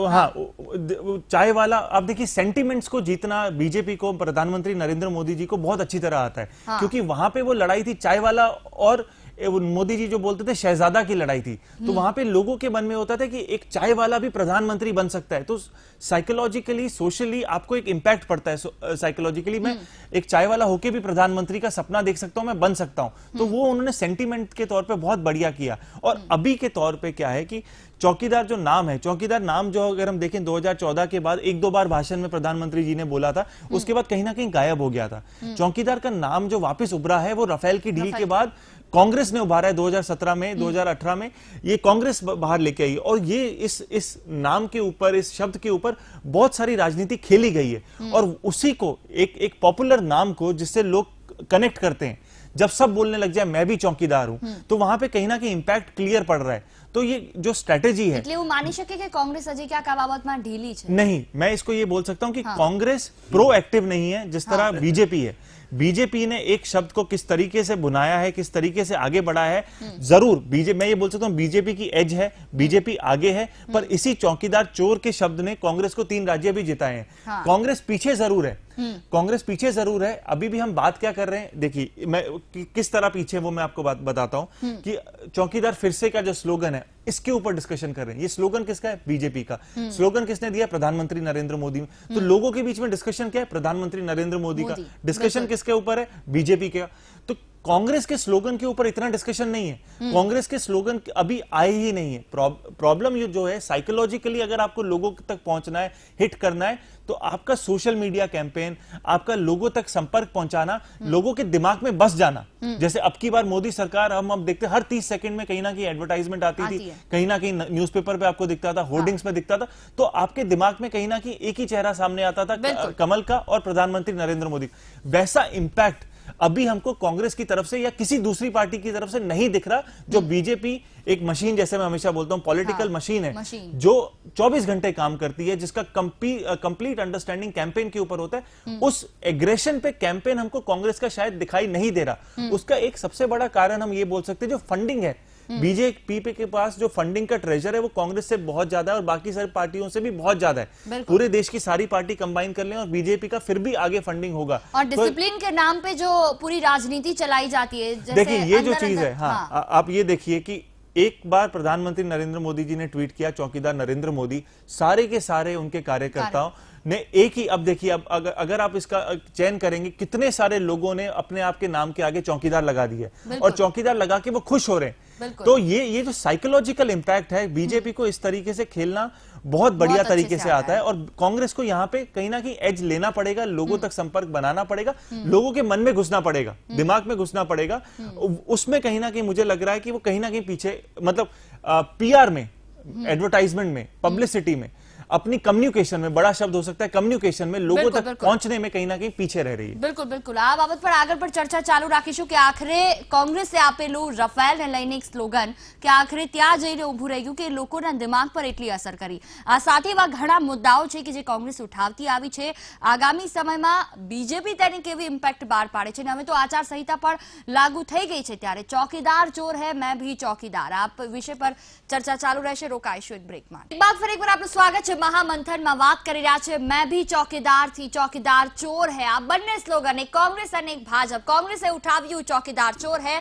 चाय वाला, आप देखिए सेंटीमेंट्स को जीतना बीजेपी को, प्रधानमंत्री नरेंद्र मोदी जी को बहुत अच्छी तरह आता है। क्योंकि वहां पे वो लड़ाई थी चाय वाला और मोदी जी जो बोलते थे शहजादा की लड़ाई थी। तो वहां पे लोगों के मन में होता था कि एक चाय वाला भी प्रधानमंत्री बन सकता है। तो साइकोलॉजिकली, सोशली आपको एक इंपैक्ट पड़ता है। साइकोलॉजिकली मैं एक चाय वाला होके भी प्रधानमंत्री का सपना देख सकता हूं, मैं बन सकता हूं। तो वो उन्होंने सेंटीमेंट के तौर पे बहुत बढ़िया किया। और अभी के तौर पे क्या है कि चौकीदार जो नाम है, चौकीदार नाम जो अगर हम देखें 2014 के बाद 1-2 बार भाषण में प्रधानमंत्री जी ने बोला था, उसके बाद कहीं ना कहीं गायब हो गया था। चौकीदार का नाम जो वापस उभरा है वो राफेल की डील के बाद कांग्रेस ने उभारा है। 2017 में, 2018 में ये कांग्रेस बाहर लेके आई, और ये इस नाम के ऊपर, इस शब्द के ऊपर बहुत सारी राजनीति खेली गई है। और उसी को एक पॉपुलर नाम को जिससे लोग कनेक्ट करते हैं, जब सब बोलने लग जाए मैं भी चौकीदार हूं, तो वहां पे कहीं ना कहीं इंपैक्ट क्लियर पड़ रहा है। तो ये जो स्ट्रेटेजी है, એટલે હું માની શકે કે કોંગ્રેસ હજી ક્યાંક આ બાબતમાં ઢીલી છે? नहीं, मैं इसको ये बोल सकता हूं कि कांग्रेस प्रोएक्टिव नहीं है जिस तरह बीजेपी है। बीजेपी ने एक शब्द को किस तरीके से बुनाया है, किस तरीके से आगे बढ़ा है, जरूर मैं ये बोल सकता हूं बीजेपी की एज है, बीजेपी आगे है। पर इसी चौकीदार चोर के शब्द ने कांग्रेस को 3 राज्य भी जिताए हैं। कांग्रेस पीछे जरूर है, कांग्रेस पीछे जरूर है। अभी भी हम बात क्या कर रहे हैं, देखिए मैं किस तरह पीछे वो मैं आपको बात बताता हूं कि चौकीदार फिर से का जो स्लोगन है, इसके ऊपर डिस्कशन कर रहे हैं। ये स्लोगन किसका है? बीजेपी का। स्लोगन किसने दिया? प्रधानमंत्री नरेंद्र मोदी। तो लोगों के बीच में डिस्कशन क्या है? प्रधानमंत्री नरेंद्र मोदी का। डिस्कशन किसके ऊपर है? बीजेपी का। तो कांग्रेस के स्लोगन के ऊपर इतना डिस्कशन नहीं है। कांग्रेस के स्लोगन अभी आए ही नहीं है। प्रॉब्लम ये जो है, साइकोलॉजिकली अगर आपको लोगों तक पहुंचना है, हिट करना है, तो आपका सोशल मीडिया कैंपेन, आपका लोगों तक संपर्क पहुंचाना, लोगों के दिमाग में बस जाना। जैसे अब की बार मोदी सरकार, हम अब देखते हर 30 सेकंड में कहीं ना कहीं एडवर्टाइजमेंट आती थी, कहीं ना कहीं न्यूज़पेपर पे आपको दिखता था, होर्डिंग्स में दिखता था। तो आपके दिमाग में कहीं ना कहीं एक ही चेहरा सामने आता था, कमल का और प्रधानमंत्री नरेंद्र मोदी। वैसा इंपैक्ट अभी हमको कांग्रेस की तरफ से या किसी दूसरी पार्टी की तरफ से नहीं दिख रहा। जो बीजेपी एक मशीन, जैसे मैं हमेशा बोलता हूं, पॉलिटिकल मशीन है, जो 24 घंटे काम करती है, जिसका कंप्लीट अंडरस्टैंडिंग कैंपेन के ऊपर होता है। उस एग्रेशन पे कैंपेन हमको कांग्रेस का शायद दिखाई नहीं दे रहा। उसका एक सबसे बड़ा कारण हम ये बोल सकते हैं, जो फंडिंग है। बीजेपी के पास जो फंडिंग का ट्रेजर है वो कांग्रेस से बहुत ज्यादा है और बाकी सारी पार्टियों से भी बहुत ज्यादा है। पूरे देश की सारी पार्टी कंबाइन कर लें और बीजेपी का फिर भी आगे फंडिंग होगा। और डिसिप्लिन के नाम पे जो पूरी राजनीति चलाई जाती है, देखिए ये जो चीज है, हाँ, आप ये देखिए कि एक बार प्रधानमंत्री नरेंद्र मोदी जी ने ट्वीट किया, चौकीदार नरेंद्र मोदी, सारे के सारे उनके कार्यकर्ताओं ने एक ही, अब देखिए, अब अगर आप इसका चयन करेंगे, कितने सारे लोगों ने अपने आप के नाम के आगे चौकीदार लगा दिया और चौकीदार लगा के वो खुश हो रहे हैं। तो ये जो साइकोलॉजिकल इंपैक्ट है, बीजेपी को इस तरीके से खेलना बहुत बढ़िया तरीके से आता है और कांग्रेस को यहाँ पे कहीं ना कहीं एज लेना पड़ेगा, लोगों तक संपर्क बनाना पड़ेगा, लोगों के मन में घुसना पड़ेगा, दिमाग में घुसना पड़ेगा। उसमें कहीं ना कहीं मुझे लग रहा है कि वो कहीं ना कहीं पीछे, मतलब पीआर में, एडवर्टाइजमेंट में, पब्लिसिटी में, अपनी कम्युनिकेशन में, बड़ा शब्द हो सकता है कम्युनिकेशन में, लोगों तक पहुंचने में कहीं ना कहीं पीछे रह रही है। બિલકુલ બિલકુલ આ બાબત પર આગળ પણ ચર્ચા ચાલુ રાખીશું કે આખરે કોંગ્રેસે આપેલું રફેલને લઈને એક સ્લોગન કે આખરે ત્યાં જઈને ઊભું રહી ગયું કે લોકોના દિમાગ પર એટલી અસર કરી। આ સાથે એવા ઘણા મુદ્દાઓ છે કે જે કોંગ્રેસ ઉઠાવતી આવી છે। આગામી સમયમાં બીજેપી તેની કેવી ઇમ્પેક્ટ બહાર પાડે છે, અને હવે તો આચાર સંહિતા પણ લાગુ થઈ ગઈ છે, ત્યારે ચોકીદાર ચોર હૈ મેં ભી ચોકીદાર આ વિષય પર ચર્ચા ચાલુ રહેશે। રોકાઈશું એક બ્રેકમાં। એક બાદ ફરી એકવાર આપનું સ્વાગત છે। महामंथन में बात कर रहा है मैं भी चौकीदार थी, चौकीदार चोर है। आ बने स्लोगन एक कांग्रेस और एक भाजप। कांग्रेसे उठाव्યું चौकीदार चोर है,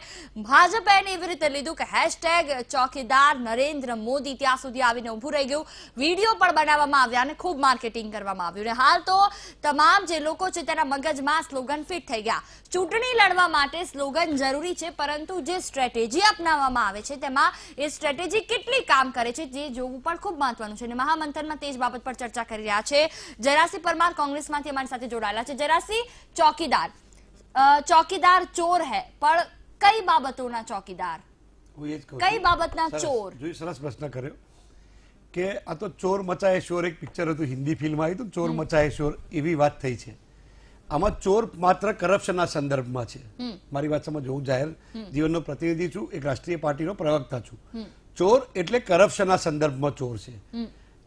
भाजपे एने एवी रीते लीधुं के हैशटेग चौकीदार नरेंद्र मोदी ત્યાં સુધી આવીને ઊભું રહી ગયું। વિડીયો પણ બનાવવામાં આવ્યા અને ખૂબ માર્કેટિંગ કરવામાં આવ્યું અને હાલ તો તમામ જે લોકો છે તેના મગજમાં સ્લોગન ફિટ થઈ ગયા। ચૂંટણી લડવા માટે સ્લોગન જરૂરી છે, પરંતુ જે સ્ટ્રેટેજી અપનાવવામાં આવે છે તેમાં એ સ્ટ્રેટેજી કેટલી કામ કરે છે જે જોવું પણ ખૂબ મહત્વનું છે। અને મહામંથનમાં તે જ બાબત પર ચર્ચા કરી રહ્યા છે જયરાસિંહ પરમાર, કોંગ્રેસમાંથી અમારી સાથે જોડાયેલા છે। જયરાસિંહ, ચોકીદાર ચોર હે, પણ કઈ બાબતોના ચોકીદાર, કઈ બાબતના ચોર? જો સરસ પ્રશ્ન કર્યો કે આ તો ચોર મચાએ શોર એક પિક્ચર હતું, હિન્દી ફિલ્મ આવી તો ચોર મચાએ શોર એવી વાત થઈ છે। આમાં ચોર માત્ર કરપ્શનના સંદર્ભમાં છે। મારી વાત સમજો, હું જાહેર જીવનનો પ્રતિનિધિ છું, એક રાષ્ટ્રીય પાર્ટીનો પ્રવક્તા છું। ચોર એટલે કરપ્શનના સંદર્ભમાં ચોર છે।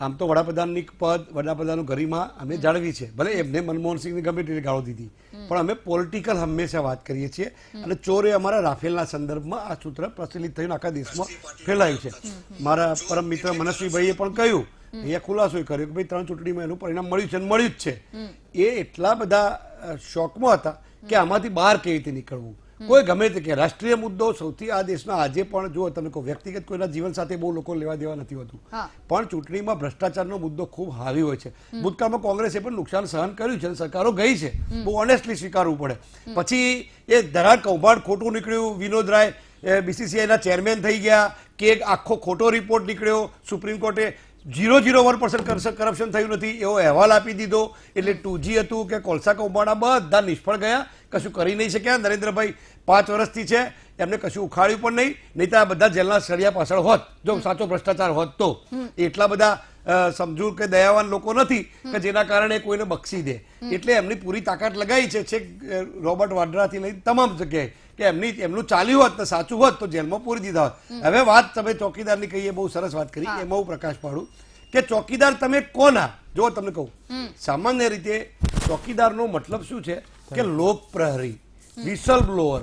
આમ તો વડાપ્રધાનની પદ, વડાપ્રધાનનું ગરિમા અમે જાળવી છે, ભલે એમને મનમોહનસિંહને ગમે તેટલી ગાળો દીધી, પણ અમે પોલિટિકલ હંમેશા વાત કરીએ છીએ। અને ચોર એ અમારા રાફેલના સંદર્ભમાં આ સૂત્ર પ્રચલિત થઈને આખા દેશમાં ફેલાયું છે। મારા પરમ મિત્ર મનસ્વીભાઈએ પણ કહ્યું, અહીંયા ખુલાસો કર્યો કે ભાઈ 3 ચૂંટણીમાં એનું પરિણામ મળ્યું છે અને મળ્યું જ છે। એ એટલા બધા શોકમાં હતા કે આમાંથી બહાર કેવી રીતે નીકળવું। કોઈ ગમે તે કે રાષ્ટ્રીય મુદ્દો સૌથી આ દેશના આજે પણ જો તમે કહો, વ્યક્તિગત કોઈના જીવન સાથે બહુ લોકો લેવા દેવા નથી હોતું, પણ ચૂંટણીમાં ભ્રષ્ટાચારનો મુદ્દો ખૂબ હાવી હોય છે। ભૂતકાળમાં કોંગ્રેસે પણ નુકસાન સહન કર્યું છે અને સરકારો ગઈ છે, બહુ ઓનેસ્ટલી સ્વીકારવું પડે। પછી એ ધરાડ કૌભાંડ ખોટું નીકળ્યું, વિનોદ રાય બીસીસીઆઈના ચેરમેન થઈ ગયા, કે આખો ખોટો રિપોર્ટ નીકળ્યો, સુપ્રીમ કોર્ટે 0.01% કરપ્શન થયું નથી એવો અહેવાલ આપી દીધો। એટલે 2G હતું કે કોલસા કૌભાંડ બધા નિષ્ફળ ગયા, કશું કરી નહીં શક્યા। નરેન્દ્રભાઈ 5 વર્ષથી છે, એમને કશું ઉખાડ્યું પણ નહીં, નહીં તો આ બધા જેલના સળિયા પાછળ હોત જો સાચો ભ્રષ્ટાચાર હોત તો। એટલા બધા સમજુ કે દયાવાન લોકો નથી કે જેના કારણે કોઈને બક્ષી દે, એટલે એમની પૂરી તાકાત લગાવી છે છેક રોબર્ટ વાડ્રાથી લઈને તમામ જગ્યાએ કે એમનું ચાલ્યું હોત ને સાચું હોત તો જેલમાં પૂરી દીધા હોત। હવે વાત તમે ચોકીદારની કહીએ, બહુ સરસ વાત કરી, એમાં હું પ્રકાશ પાડું કે ચોકીદાર તમે કોના? જો તમને કહું, સામાન્ય રીતે ચોકીદારનો મતલબ શું છે કે લોક પ્રહરી, વિસલ બ્લોઅર।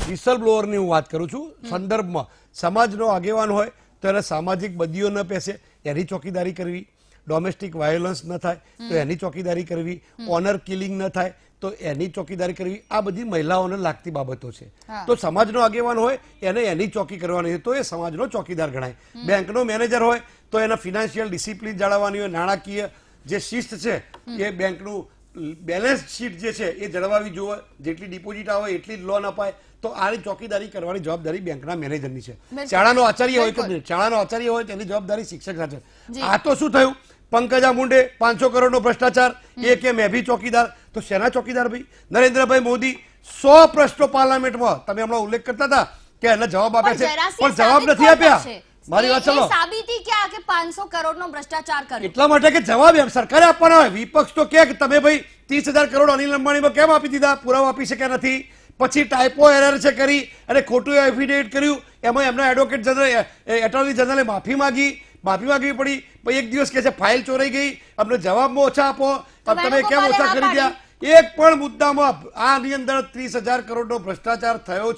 વિસલ બ્લોઅરની હું વાત કરું છું સંદર્ભમાં, સમાજનો આગેવાન હોય તો એને સામાજિક બદીઓ ન પેસે એની ચોકીદારી કરવી, ડોમેસ્ટિક વાયોલન્સ ન થાય તો એની ચોકીદારી કરવી, ઓનર કિલિંગ ન થાય તો એની ચોકીદારી કરવી, આ બધી મહિલાઓને લાગતી બાબતો છે। તો સમાજનો આગેવાન હોય એને એની ચોકી કરવાની, તો એ સમાજનો ચોકીદાર ગણાય। બેંકનો મેનેજર હોય તો એના ફિનાન્શિયલ ડિસિપ્લિન જાળવવાની હોય, નાણાકીય જે શિસ્ત છે એ બેંકનું બેલેન્સ શીટ જે છે એ જળવાવી જોવે, જેટલી ડિપોઝિટ આવે એટલી જ લોન અપાય, તો આની ચોકીદારી કરવાની જવાબદારી બેંકના મેનેજરની છે। શાળાનો આચાર્ય હોય કે શાળાનો આચાર્ય હોય તેની જવાબદારી શિક્ષકના છે। આ તો શું થયું, પંકજા મુંડે 500 કરોડનો ભ્રષ્ટાચાર, એ કે મેં ભી ચોકીદાર, તો શેના ચોકીદાર ભાઈ? નરેન્દ્રભાઈ મોદી 100 પ્રશ્નો પાર્લામેન્ટમાં તમે હમણાં ઉલ્લેખ કરતા હતા કે એને જવાબ આપ્યા છે, પણ જવાબ નથી આપ્યા। મારી વાત ચાલો, સાબિતી ક્યાં કે 500 કરોડનો ભ્રષ્ટાચાર કર્યો? એટલા માટે કે જવાબ એમ સરકારે આપવાના હોય। વિપક્ષ તો કે તમે ભાઈ 30,000 કરોડ અનિલ અંબાણીમાં કેમ આપી દીધા, પુરાવા આપી શક્યા નથી। પછી ટાઈપો એરર છે કરી અને ખોટું એફિડેવિટ કર્યું, એમાં એમના એડવોકેટ જનરલ, એટર્ની જનરલે માફી માંગવી પડી। પછી એક દિવસ કહે છે ફાઇલ ચોરાઈ ગઈ, અમને જવાબમાં ઓછા આપો, તમે કેમ ઓછા કરી દીધા? એક પણ મુદ્દામાં આની અંદર 30,000 કરોડનો ભ્રષ્ટાચાર થયો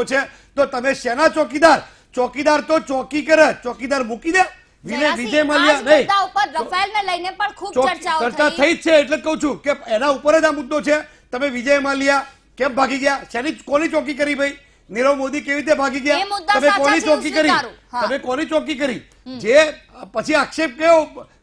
છે, તો તમે શેના ચોકીદાર? ચોકીદાર તો ચોકી કરે, ચોકીદાર મૂકી દે। વિજય માલ્યા નહીં, રફેલને લઈને પણ ખૂબ ચર્ચા થઈ જ છે, એટલે કહું છું કે એના ઉપર જ આ મુદ્દો છે। તમે વિજય માલ્યા કેમ ભાગી ગયા? શેની કોની ચોકી કરી ભાઈ? નીરવ મોદી કેવી રીતે ભાગી ગયા? તમે કોની ચોકી કરી? તમે કોની ચોકી કરી? જે પછી આક્ષેપ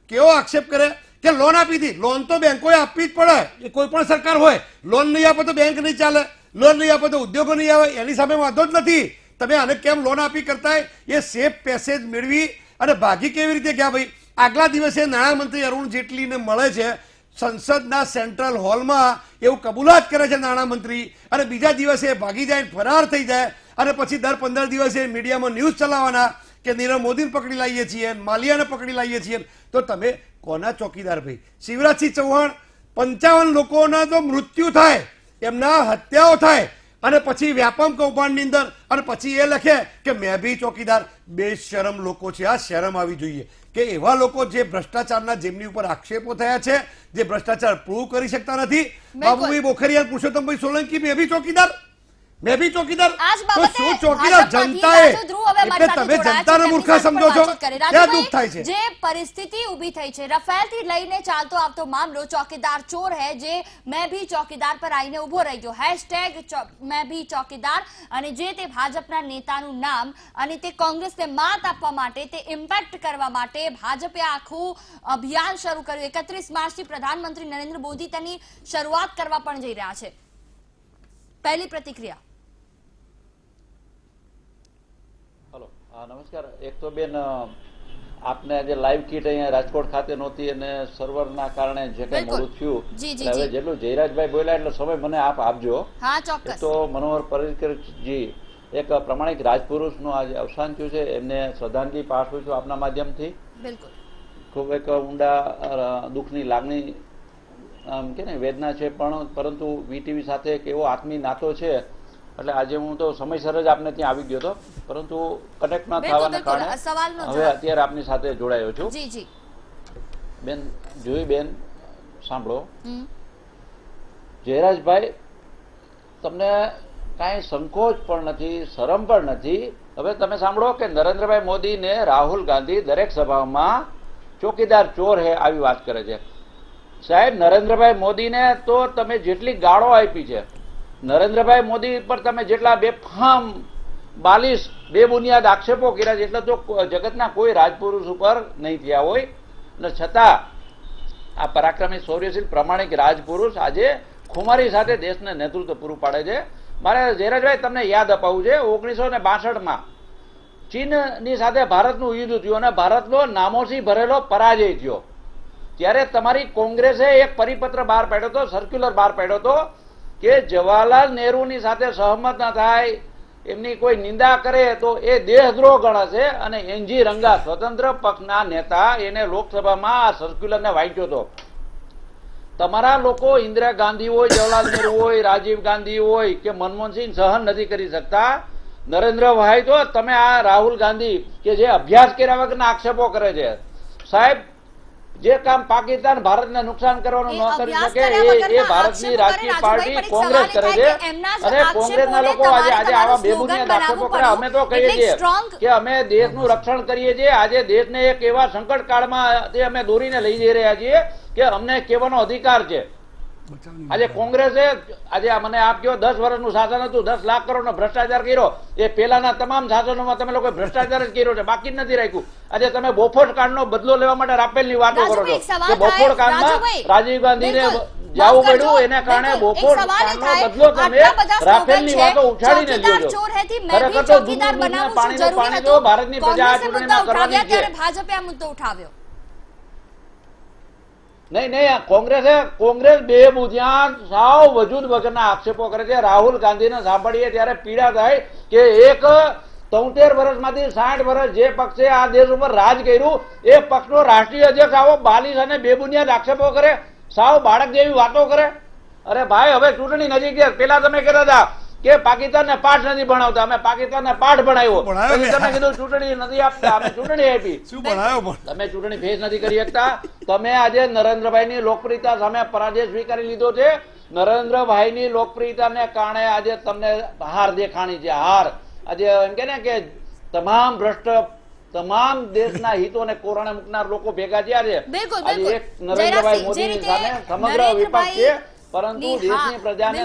કેવો આક્ષેપ કરે કે લોન આપી હતી. લોન તો બેંકોએ આપવી જ પડે, એ કોઈ પણ સરકાર હોય. લોન નહીં આપે તો બેંક નહીં ચાલે, લોન નહીં આપે તો ઉદ્યોગો નહીં આવે, એની સામે વાંધો જ નથી. તમે આને કેમ લોન આપી કરતા એ સેફ પેસેજ મેળવી અને ભાગી કેવી રીતે ગયા ભાઈ? આગલા દિવસે નાણામંત્રી અરુણ જેટલીને મળે છે સંસદના સેન્ટ્રલ હોલમાં, એવું કબૂલાત કરે છે નાણામંત્રી, અને બીજા દિવસે ભાગી જાય, ફરાર થઈ જાય, અને પછી દર 15 દિવસે મીડિયામાં ન્યૂઝ ચલાવવાના કે નીરવ મોદીને પકડી લાવીએ છીએ, માલિયાને પકડી લાવીએ છીએ. તો તમે કોના ચોકીદાર ભાઈ? શિવરાજસિંહ ચૌહાણ 55 લોકોના તો મૃત્યુ થાય, એમના હત્યાઓ થાય, અને પછી વ્યાપમ કૌભાંડની અંદર, અને પછી એ લખે કે મેં ભી ચોકીદાર. બેશરમ લોકો છે, આ શરમ આવી જોઈએ કે એવા લોકો જે ભ્રષ્ટાચારના જેમની ઉપર આક્ષેપો થયા છે, જે ભ્રષ્ટાચાર પ્રૂવ કરી શકતા નથી. બાબુભાઈ બોખરિયા, પુરુષોત્તમભાઈ સોલંકી, મેં ભી ચોકીદાર, મેં ભી ચોકીદાર. તો શું ચોકીદાર જનતાએ? એટલે તમે જનતાને મૂર્ખા સમજો છો? ક્યાં દુઃખ થાય છે? જે પરિસ્થિતિ ઊભી થઈ છે, રફેલથી લઈને ચાલતો આવતો મામલો ચોકીદાર ચોર હે, જે મેં ભી ચોકીદાર પર આવીને ઉભો રહી ગયો. હેશટેગ મેં ભી ચોકીદાર, અને જે તે ભાજપના નેતાનું નામ, અને તે કોંગ્રેસને માત આપવા માટે, તે ઇમ્પેક્ટ કરવા માટે ભાજપે આખું અભિયાન શરૂ કર્યું. 31 માર્ચથી પ્રધાનમંત્રી નરેન્દ્ર મોદી તેની શરૂઆત કરવા પણ જઈ રહ્યા છે. પહેલી પ્રતિક્રિયા. નમસ્કાર. એક તો બેન, આપને આજે લાઈવ કીટ અહીંયા રાજકોટ ખાતે નહોતી અને સર્વરના કારણે જે કઈ મોડું થયું, હવે જેટલું જયરાજભાઈ બોલ્યા એટલો સમય મને આપ આપજો. તો મનોહર પરીકરજી, એક પ્રમાણિક રાજપુરુષનું આજે અવસાન થયું છે, એમને શ્રદ્ધાંજલિ પાઠવું છું આપના માધ્યમથી. ખૂબ એક ઊંડા દુઃખની લાગણી, કે ને વેદના છે, પણ પરંતુ વીટીવી સાથે એક એવો આત્મીય નાતો છે, એટલે આજે હું તો સમયસર જ આપને ત્યાં આવી ગયો હતો, પરંતુ કનેક્ટ ના થવાના કારણે હવે અત્યારે આપની સાથે જોડાયો છું. બેન જોઈ, બેન સાંભળો, જયરાજભાઈ, તમને કાંઈ સંકોચ પણ નથી, શરમ પણ નથી. હવે તમે સાંભળો કે નરેન્દ્રભાઈ મોદી ને રાહુલ ગાંધી દરેક સભામાં ચોકીદાર ચોર હે આવી વાત કરે છે. સાહેબ, નરેન્દ્રભાઈ મોદીને તો તમે જેટલી ગાળો આપી છે, નરેન્દ્રભાઈ મોદી પર તમે જેટલા બેફામ બાલિશ બેબુનિયાદ આક્ષેપો કર્યા છે, એટલે તો જગતના કોઈ રાજપુરુષ ઉપર નહીં થયા હોય. અને છતાં આ પરાક્રમી શૌર્યશીલ પ્રામાણિક રાજપુરુષ આજે ખુમારી સાથે દેશને નેતૃત્વ પૂરું પાડે છે. મારે જયરાજભાઈ તમને યાદ અપાવવું છે, 1962માં ચીનની સાથે ભારતનું યુદ્ધ થયું અને ભારતનો નામોસી ભરેલો પરાજય થયો. ત્યારે તમારી કોંગ્રેસે એક પરિપત્ર બહાર પાડ્યો હતો, સર્ક્યુલર બહાર પાડ્યો હતો કે જવાહરલાલ નહેરુની સાથે સહમત ન થાય, એમની કોઈ નિંદા કરે તો એ દેશદ્રોહ ગણાશે. અને એનજી રંગા, સ્વતંત્ર પક્ષના નેતા, એને લોકસભામાં આ સર્ક્યુલરને વાંચ્યો હતો. તમારા લોકો ઇન્દિરા ગાંધી હોય, જવાહરલાલ નહેરુ હોય, રાજીવ ગાંધી હોય કે મનમોહનસિંહ સહન નથી કરી શકતા. નરેન્દ્રભાઈ, તો તમે આ રાહુલ ગાંધી કે જે અભ્યાસ કર્યા વગરના આક્ષેપો કરે છે, સાહેબ, જે કામ પાકિસ્તાન ભારતને નુકસાન કરવાનું ન કરી શકે એ ભારતની રાજકીય પાર્ટી કોંગ્રેસ કરે છે. અને કોંગ્રેસના લોકો આજે આવા બેબુનિયાદ આક્ષેપો કરે. અમે તો કહીએ છીએ કે અમે દેશનું રક્ષણ કરીએ છીએ. આજે દેશને એક એવા સંકટ કાળમાં અમે દોરીને લઈ જઈ રહ્યા છીએ કે અમને કહેવાનો અધિકાર છે. આજે કોંગ્રેસે આજે મને આપ કહો 10 વર્ષનું શાસન હતું, 10 લાખ કરોડનો ભ્રષ્ટાચાર કર્યો. એ પહેલાના તમામ શાસનોમાં તમે લોકો ભ્રષ્ટાચાર જ કર્યો છે, બાકી જ નથી રાખ્યું. આજે તમે બોફોર્સ કાંડનો બદલો લેવા માટે રાફેલની વાતો કરો છો કે બોફોર્સ કાંડમાં રાજીવ ગાંધીને જવું પડ્યું, એને કારણે બોફોર્સ કાંડનો બદલો તમે રાફેલની વાતો ઉછાળીને લ્યો છો. ખરેખર તો દૂધનું પાણીનું પાણી તો ભારતની પ્રજા આ ચૂંટણીમાં કરવાની છે. ભાજપે આ મુદ્દો ઉઠાવ્યો નહીં. કોંગ્રેસ બે બુદ્ધિયાન સાવ વજૂદ વગરના આક્ષેપો કરે છે. રાહુલ ગાંધીને સાંભળીએ ત્યારે પીડા થાય કે એક 73 વર્ષમાંથી 60 વર્ષ જે પક્ષે આ દેશ ઉપર રાજ કર્યું, એ પક્ષનો રાષ્ટ્રીય અધ્યક્ષ આવો બાલિશ અને બેબુનિયાદ આક્ષેપો કરે, સાવ બાળક જેવી વાતો કરે. અરે ભાઈ, હવે ચૂંટણી નજીક છે. પેલા તમે કહેતા હતા કે પાકિસ્તાનને પાઠ નથી ભણાવતા, અમે પાકિસ્તાનને પાઠ ભણાવ્યો. તમે કીધું ચૂંટણી નથી આપતા, અમે ચૂંટણી આપી. તમે ચૂંટણી ફેસ નથી કરી શકતા. તમે આજે નરેન્દ્રભાઈની લોકપ્રિયતા સામે પરાજય સ્વીકારી લીધો છે. નરેન્દ્રભાઈની લોકપ્રિયતાને કારણે આજે તમને હાર દેખાણી છે, હાર. આજે એમ કે ને કે તમામ ભ્રષ્ટ, તમામ દેશના હિતોને કોરણે મૂકનાર લોકો ભેગા થયા છે. આજે એક નરેન્દ્રભાઈ મોદીની સામે સમગ્ર વિપક્ષ છે. પરંતુ દેશની પ્રજાને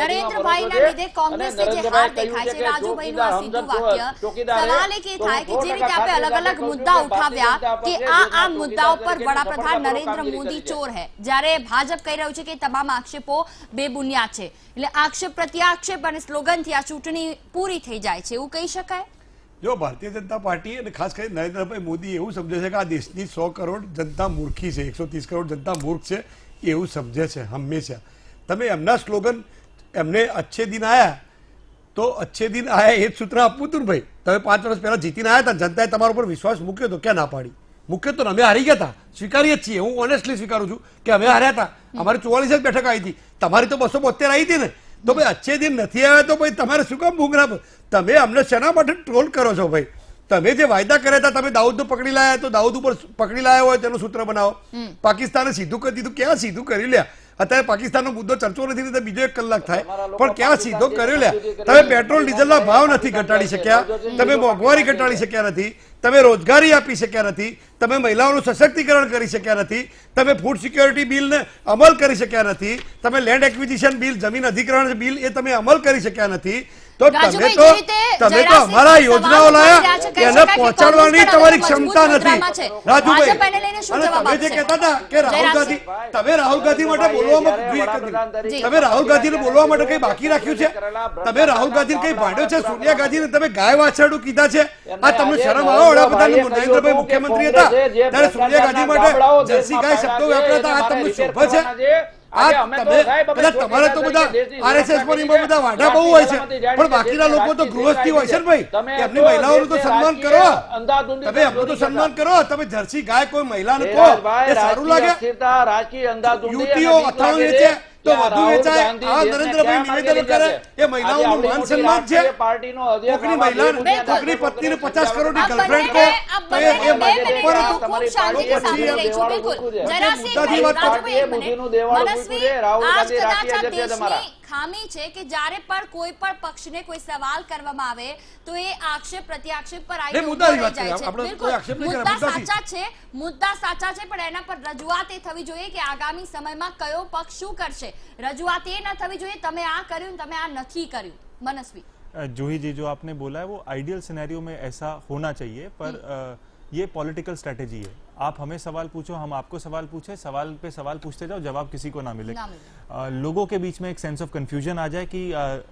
નરેન્દ્રભાઈના લીધે કોંગ્રેસને જે હાર દેખાય છે, રાજુભાઈનું આ સીધું વાક્ય, સવાલ એ થાય કે જે રીતે આપણે અલગ અલગ મુદ્દા ઉઠાવ્યા કે આ મુદ્દાઓ પર વડાપ્રધાન નરેન્દ્ર મોદી ચોર હે, જ્યારે ભાજપ કહી રહ્યું છે કે તમામ આક્ષેપો બેબુનિયાદ છે, એટલે આક્ષેપ પ્રત્યાક્ષેપ અને સ્લોગનથી આ ચૂંટણી પૂરી થઈ જાય છે એવું કહી શકાય? જો ભારતીય જનતા પાર્ટી અને ખાસ કરીને નરેન્દ્રભાઈ મોદી એવું સમજે છે કે આ દેશની 100 કરોડ જનતા મૂર્ખી છે, 130 કરોડ જનતા મૂર્ખ છે, એવું સમજે છે હંમેશા. તમે એમના સ્લોગન એમને અચ્છે દિન આયા તો અચ્છે દિન આયા એ જ સૂત્ર આપવું હતું ને ભાઈ. તમે 5 વર્ષ પહેલા જીતીને આવ્યા હતા, જનતાએ તમારા ઉપર વિશ્વાસ મૂક્યો તો ક્યાં ના પાડી? મૂક્યો તો અમે હારી ગયા હતા, સ્વીકારીએ જ છીએ, હું ઓનેસ્ટલી સ્વીકારું છું કે અમે હાર્યા હતા. અમારી 44 જ બેઠક આવી હતી, તમારી તો 272 આવી હતી ને. તો ભાઈ અચ્છે દિન નથી આવ્યા તો ભાઈ તમારે શું કામ ભૂંગરા? તમે અમને શેના માટે ટ્રોલ કરો છો ભાઈ? તમે જે વાયદા કર્યા હતા, તમે દાઉદને પકડી લાયા તો દાઉદ ઉપર પકડી લાયા હોય તેનું સૂત્ર બનાવો. પાકિસ્તાને સીધું કરી દીધું, ક્યાં સીધું કરી લ્યા? અત્યારે પાકિસ્તાનનો મુદ્દો ચર્ચો નથી તો બીજો 1 કલાક થાય, પણ ક્યાં સીધો કર્યો લ્યા? તમે પેટ્રોલ ડીઝલના ભાવ નથી ઘટાડી શક્યા, તમે મોંઘવારી ઘટાડી શક્યા નથી, તમે રોજગારી આપી શક્યા નથી, તમે મહિલાઓનું સશક્તિકરણ કરી શક્યા નથી, તમે ફૂડ સિક્યોરિટી બિલને અમલ કરી શક્યા નથી, તમે લેન્ડ એક્વિઝિશન બિલ, જમીન અધિગ્રહણ બિલ એ તમે અમલ કરી શક્યા નથી. તો તમે તો અમારા યોજનાઓ લાયા એને પહોંચાડવાની તમારી ક્ષમતા નથી. રાજુભાઈ, તમે જે કહેતા હતા કે રાહુલ ગાંધી, તમે રાહુલ ગાંધી માટે બોલવામાં, તમે રાહુલ ગાંધીને બોલવા માટે કઈ બાકી રાખ્યું છે? તમે રાહુલ ગાંધીને કઈ ભાંડ્યો છે? સોનિયા ગાંધીને તમે ગાય વાછરડું કીધા છે? આ તમને શરમ આવે? વડાપ્રધાન નરેન્દ્રભાઈ મુખ્યમંત્રી હતા ત્યારે સોનિયા ગાંધી માટે જર્સી ગાય શબ્દો વાપર્યા હતા. આ તમને શોભા છે? તમારે તો બધા RSS પર બધા વાડા બહુ હોય છે, પણ બાકીના લોકો તો ગૃહસ્થી હોય છે ને ભાઈ. એમની મહિલાઓનું તો સન્માન કરો, તમે એમનું તો સન્માન કરો. તમે જર્સી ગાય કોઈ મહિલાને કહો એ સારું લાગે? યુવતીઓ અથાણું વેચે તો વધુ વેચાય. આ નરેન્દ્રભાઈ નિવેદન કરે એ મહિલાઓનું માન સન્માન છે? કોકની મહિલાને, કોકની પત્નીને 50 કરોડની ગર્લફ્રેન્ડ કહો ખામી છે કે જ્યારે પણ કોઈ પણ પક્ષને કોઈ સવાલ કરવામાં આવે તો એ આક્ષેપ પ્રત્યાક્ષેપ પર આવી જાય છે. મુદ્દા સાચા છે, મુદ્દા સાચા છે, પણ એના પર રજૂઆત એ થવી જોઈએ કે આગામી સમયમાં કયો પક્ષ શું કરશે. રજૂઆત એ ન થવી જોઈએ તમે આ કર્યું, તમે આ નથી કર્યું. मनस्वी, जूही जी, जो आपने बोला है वो आइडियल सिनेरियो में ऐसा होना चाहिए, पर ये पॉलिटिकल स्ट्रेटेजी है. आप हमें सवाल पूछो, हम आपको सवाल पूछे, सवाल पे सवाल पूछते जाओ, जवाब किसी को ना मिले. लोगों के बीच में एक सेंस ऑफ कंफ्यूजन आ जाए कि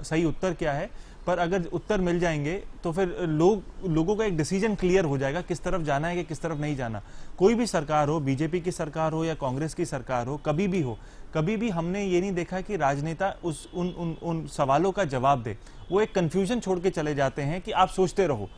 सही उत्तर क्या है. पर अगर उत्तर मिल जाएंगे तो फिर लोगों का एक डिसीजन क्लियर हो जाएगा किस तरफ जाना है कि किस तरफ नहीं जाना. कोई भी सरकार हो, बीजेपी की सरकार हो या कांग्रेस की सरकार हो, कभी भी हो, कभी भी हमने ये नहीं देखा कि राजनेता उन सवालों का जवाब दे. वो एक कंफ्यूजन छोड़ के चले जाते हैं कि आप सोचते रहो.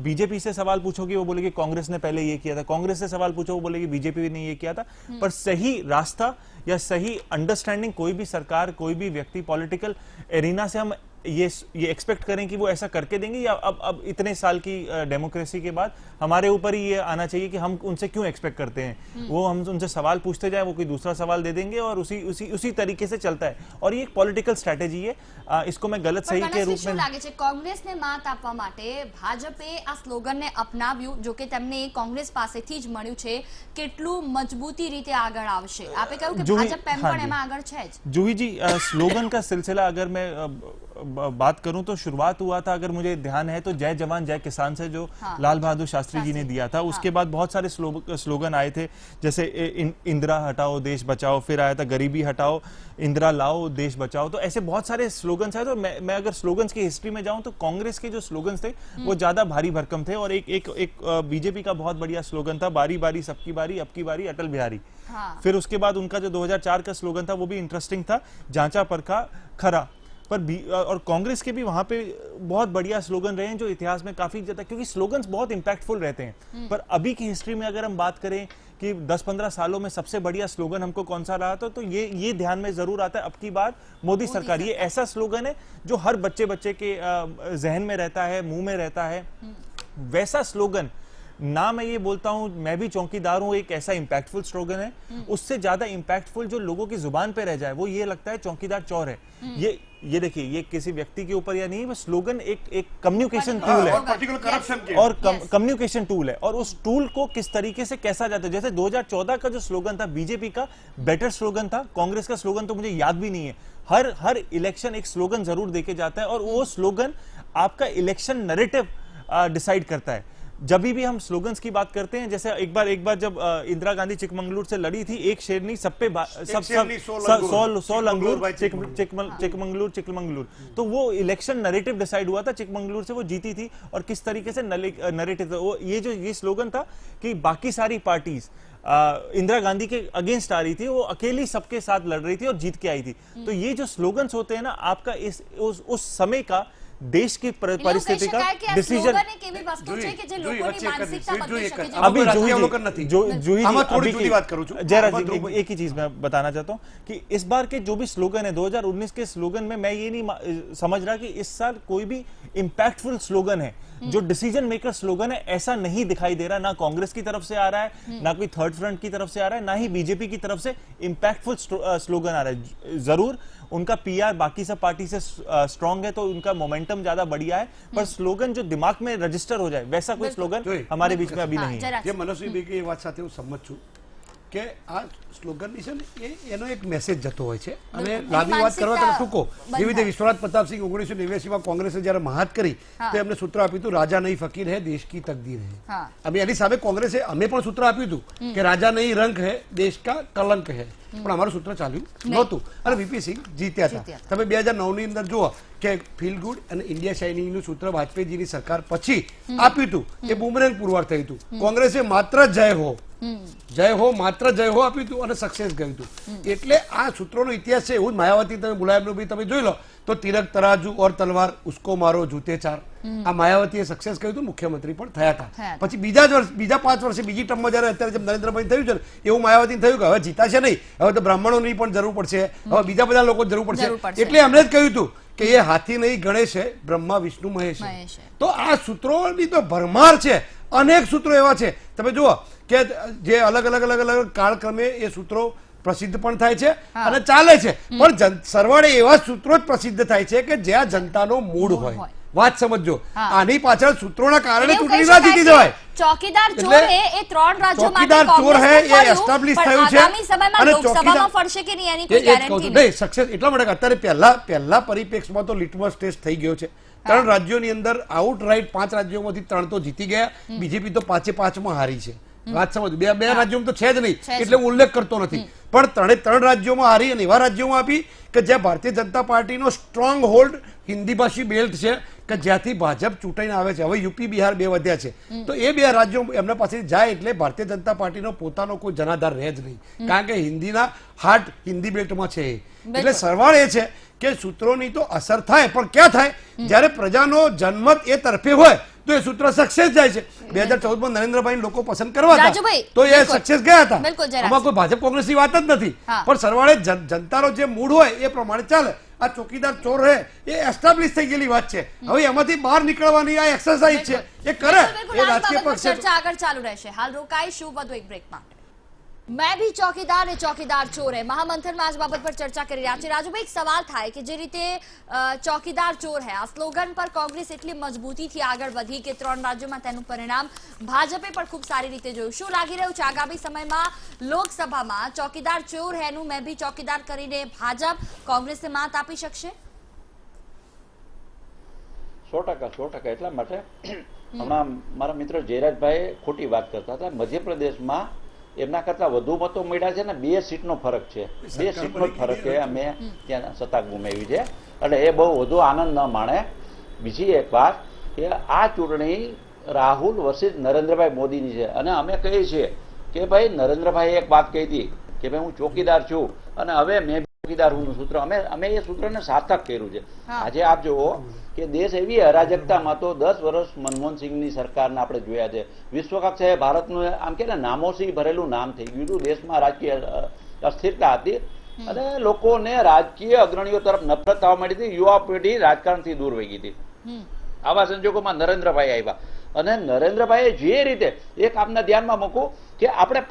बीजेपी से सवाल पूछोगे वो बोलेगी कांग्रेस ने पहले ये किया था, कांग्रेस से सवाल पूछो वो बोलेगी बीजेपी ने ये किया था. पर सही रास्ता या सही अंडरस्टैंडिंग कोई भी सरकार, कोई भी व्यक्ति पॉलिटिकल एरिना से हम ये एक्सपेक्ट करें कि वो ऐसा करके देंगे, या अब इतने साल की डेमोक्रेसी के बाद हमारे ऊपर ही ये आना चाहिए कि हम उनसे क्यों एक्सपेक्ट करते हैं. वो हम उनसे सवाल पूछते जाए, वो कोई दूसरा सवाल दे देंगे और उसी तरीके से चलता है. और ये एक पॉलिटिकल स्ट्रेटेजी है. इसको मैं गलत सही के रूप में लागे છે કોંગ્રેસને માત આપવા માટે ભાજપે આ સ્લોગનને અપનાવ્યું, જો કે તેમને કોંગ્રેસ પાસેથી જ મળ્યું છે. કેટલું મજબૂતી રીતે આગળ આવશે? આપે કહ્યું કે ભાજપ પણ એમાં આગળ છે જ. जूही जी, स्लोगन का सिलसिला अगर मैं बात करूं तो शुरुआत हुआ था, अगर मुझे ध्यान है तो जय जवान जय किसान से, जो लाल बहादुर शास्त्री जी ने दिया था. उसके बाद बहुत सारे स्लोगन आए थे, जैसे इंदिरा हटाओ देश बचाओ, फिर आया था गरीबी हटाओ इंदिरा लाओ देश बचाओ. तो ऐसे बहुत सारे स्लोगन्स आए. तो मैं अगर स्लोगन्स की हिस्ट्री में जाऊं तो कांग्रेस के जो स्लोगन्स थे वो ज्यादा भारी भरकम थे. और एक बीजेपी का बहुत बढ़िया स्लोगन था, बारी बारी सबकी बारी, अब की बारी अटल बिहारी. फिर उसके बाद उनका जो 2004 का स्लोगन था वो भी इंटरेस्टिंग था, जांचा परखा खरा. पर और कांग्रेस के भी वहां पे बहुत बढ़िया स्लोगन रहे हैं जो इतिहास में काफी ज्यादा, क्योंकि स्लोगन्स बहुत इंपैक्टफुल रहते हैं. पर अभी की हिस्ट्री में अगर हम बात करें कि 10-15 सालों में सबसे बढ़िया स्लोगन हमको कौन सा रहा था, तो ये ध्यान में जरूर आता है, अब की बार मोदी सरकार. ये ऐसा स्लोगन है जो हर बच्चे के जहन में रहता है, मुंह में रहता है. वैसा स्लोगन ना मैं ये बोलता हूं मैं भी चौकीदार हूं एक ऐसा इंपैक्टफुल स्लोगन है, उससे ज्यादा इंपैक्टफुल जो लोगों की जुबान पे रह जाए वो ये लगता है चौकीदार चोर है। ये देखिए, ये किसी व्यक्ति के ऊपर या नहीं, बस स्लोगन एक कम्युनिकेशन टूल है पर्टिकुलर करप्शन के और कम्युनिकेशन टूल है, और उस टूल को किस तरीके से कैसा जाता है। जैसे 2014 का जो स्लोगन था बीजेपी का, बेटर स्लोगन था, कांग्रेस का स्लोगन तो मुझे याद भी नहीं है। हर इलेक्शन एक स्लोगन जरूर देके जाता है और वो स्लोगन आपका इलेक्शन नैरेटिव डिसाइड करता है। जब भी हम स्लोगन्स की बात करते हैं, जैसे एक बार जब इंदिरा गांधी चिकमंगलूर से लड़ी थी, एक शेरनी सब पे 100 लंगूर चिकमंगलूर, तो वो इलेक्शन नैरेटिव डिसाइड हुआ था, चिकमंगलूर से वो जीती थी। और किस तरीके से नैरेटिव वो ये स्लोगन था कि बाकी सारी पार्टीज इंदिरा गांधी के अगेंस्ट आ रही थी, वो अकेली सबके साथ लड़ रही थी और जीत के आई थी। तो ये जो स्लोगन्स होते हैं ना, आपका उस समय का देश की परिસ્થિતિ का ડિસિઝન अभी एक ही चीज मैं बताना चाहता हूं कि इस बार के जो भी स्लोगन है 2019 के स्लोगन में मैं ये नहीं समझ रहा कि इस साल कोई भी इंपैक्टफुल स्लोगन है जो डिसीजन मेकर स्लोगन है, ऐसा नहीं दिखाई दे रहा। ना कांग्रेस की तरफ से आ रहा है, ना कोई थर्ड फ्रंट की तरफ से आ रहा है, ना ही बीजेपी की तरफ से इंपैक्टफुल स्लोगन आ रहा है। जरूर उनका पीआर बाकी सब पार्टी से स्ट्रांग है तो उनका मोमेंटम ज्यादा बढ़िया है, पर स्लोगन जो दिमाग में रजिस्टर हो जाए वैसा कोई स्लोगन हमारे बीच में अभी नहीं है। ये मनोज भाई की વાત સાથે હું સંમત છું કે આ સ્લોગનની છે ને એનો એક મેસેજ જતો હોય છે અને લાંબી વાત કરવા કરતા ટૂંકો, જેવી રીતે વિશ્વનાથ પ્રતાપસિંહ 1989 કોંગ્રેસે જ્યારે મહાત કરી તો એમને સૂત્ર આપ્યું હતું રાજા નહીં ફકીર હે દેશ કી તકદીર હે। હવે એની સામે કોંગ્રેસે અમે પણ સૂત્ર આપ્યું હતું કે રાજા નહીં રંક હે દેશ કા કલંક હે, પણ અમારું સૂત્ર ચાલ્યું નહોતું અને વીપી સિંહ જીત્યા હતા। તમે 2009 ની અંદર જુઓ કે ફીલ ગુડ અને ઇન્ડિયા શાઇનિંગ નું સૂત્ર વાજપેયીજીની સરકાર પછી આપ્યું હતું, એ બુમરેંગ પુરવાર થયું હતું। કોંગ્રેસે માત્ર જય હો માત્ર જય હો આપ્યું હતું અને સક્સેસ ગયું હતું। એટલે આ સૂત્રોનો ઇતિહાસ છે। એવું જ માયાવતી તમે મુલાયમનું બી તમે જોઈ લો તો તિરક તરાજુ ઓર તલવાર ઉસકો મારો જૂતે ચાર, આ માયાવતીએ સક્સેસ કર્યું હતું, મુખ્યમંત્રી પણ થયા હતા। પછી બીજા 5 વર્ષે બીજી ટર્મમાં જયારે અત્યારે જેમ નરેન્દ્રભાઈ થયું છે ને એવું માયાવતી થયું કે હવે જીતાશે નહીં, હવે તો બ્રાહ્મણોની પણ જરૂર પડશે, હવે બીજા બધા લોકો જરૂર પડશે, એટલે એમણે જ કહ્યું હતું કે એ હાથી નહીં ગણેશ છે, બ્રહ્મા વિષ્ણુ મહેશ છે। તો આ સૂત્રોની તો ભરમાર છે, અનેક સૂત્રો એવા છે। તમે જુઓ કે જે અલગ અલગ કાળક્રમે એ સૂત્રો પ્રસિદ્ધ પણ થાય છે અને ચાલે છે, પણ સરવાળે એવા સૂત્રો જ પ્રસિદ્ધ થાય છે કે જ્યાં જનતાનો મૂડ હોય। વાત સમજો, આની પાછળ સૂત્રોના કારણે ચૂંટણી ના જીતી જવાય। ચોકીદાર ચોર હે એ 3 રાજ્યો માટે ચોકીદાર ચોર હે એ એસ્ટાબ્લિશ થયું છે આગામી સમયમાં લોકસભામાં ફરશે કે નહીં એની કોઈ ગેરંટી નહીં। સક્સેસ એટલા માટે અત્યારે પહેલા પરિપ્રેક્ષમાં તો લિટમસ ટેસ્ટ થઈ ગયો છે। 3 રાજ્યોની અંદર આઉટરાઇટ 5 રાજ્યોમાંથી 3 તો જીતી ગયા, બીજેપી તો 5 હારી છે। વાત સમજ, બે રાજ્યોમાં તો છે જ નહીં એટલે હું ઉલ્લેખ કરતો નથી, પણ 3 રાજ્યોમાં હારી અને એવા રાજ્યોમાં આપી કે જ્યાં ભારતીય જનતા પાર્ટીનો સ્ટ્રોંગ હોલ્ડ હિન્દી ભાષી બેલ્ટ છે કે જ્યાંથી ભાજપ ચૂંટાઈને આવે છે। હવે યુપી બિહાર 2 વધ્યા છે તો એ 2 રાજ્યો એમના પાસે જાય એટલે ભારતીય જનતા પાર્ટીનો પોતાનો કોઈ જનાધાર રહે જ નહીં, કારણ કે હિન્દીના હાર્ટ હિન્દી બેલ્ટમાં છે। એટલે સરવાળ એ છે કે સૂત્રોની તો અસર થાય, પણ ક્યાં થાય જ્યારે પ્રજાનો જનમત એ તરફે હોય તો એ સૂત્ર સક્સેસ જાય છે। 2014માં નરેન્દ્રભાઈ લોકો પસંદ કરવા હતા તો એ સક્સેસ ગયા હતા, આમાં કોઈ ભાજપ કોંગ્રેસની વાત જ નથી, પણ સરવાળે જનતાનો જે મૂડ હોય એ પ્રમાણે ચાલે। આ ચોકીદાર ચોર હે એ એસ્ટાબ્લિશ થઈ ગયેલી વાત છે, હવે એમાંથી બહાર નીકળવાની આ એક્સરસાઇઝ છે એ કરે એ રાજકીય પક્ષ છે। ચર્ચા આગળ ચાલુ રહેશે, હાલ રોકાઈશું વધુ એક બ્રેક માટે। मैं भी चौकीदार ने चौकीदार चोर है महामंथन में आज बाबत पर चर्चा कर रहा है। राजू भाई एक सवाल था कि जे रीते चौकीदार चोर है आ स्लोगन पर कांग्रेस એટલી મજબૂતીથી આગળ વધી કે 3 રાજ્યોમાં તેનું પરિણામ ભાજપે પણ ખૂબ સારી રીતે જોયું। શું લાગી રહ્યું છે આગામી સમયમાં લોકસભામાં ચોકીદાર ચોર है નું मैं भी चौकीदार કરીને ભાજપ કોંગ્રેસને માત આપી શકશે? 100% એટલા માટે હમણાં મારા મિત્ર જયરાજભાઈ ખોટી વાત કરતા હતા। મધ્યપ્રદેશમાં એમના કરતા વધુ મતો મળ્યા છે ને 2 સીટનો ફરક છે, 2 સીટનો ફરક છે, અમે ત્યાં સત્તા ગુમાવી છે, એટલે એ બહુ વધુ આનંદ ન માણે। બીજી એક વાત કે આ ચૂંટણી રાહુલ વર્સિસ નરેન્દ્રભાઈ મોદીની છે અને અમે કહીએ છીએ કે ભાઈ નરેન્દ્રભાઈ એક વાત કહી હતી કે ભાઈ હું ચોકીદાર છું અને હવે મેં ચોકીદાર હું સૂત્ર અમે એ સૂત્રને સાર્થક કર્યું છે। આજે આપ જુઓ કે દેશ એવી અરાજકતામાં તો 10 વર્ષ મનમોહનસિંહની સરકારને આપણે જોયા છે, વિશ્વ કક્ષાએ ભારતનું આમ કે ને નામોસી ભરેલું નામ થઈ ગયું હતું, દેશમાં રાજકીય અસ્થિરતા હતી અને લોકોને રાજકીય અગ્રણીઓ તરફ નફરત થવા માંડી હતી, યુવા પેઢી રાજકારણથી દૂર વહી ગઈ હતી। આવા સંજોગોમાં નરેન્દ્રભાઈ આવ્યા અને નરેન્દ્રભાઈએ જે રીતે એક આપના ધ્યાનમાં મૂકું કે આપણે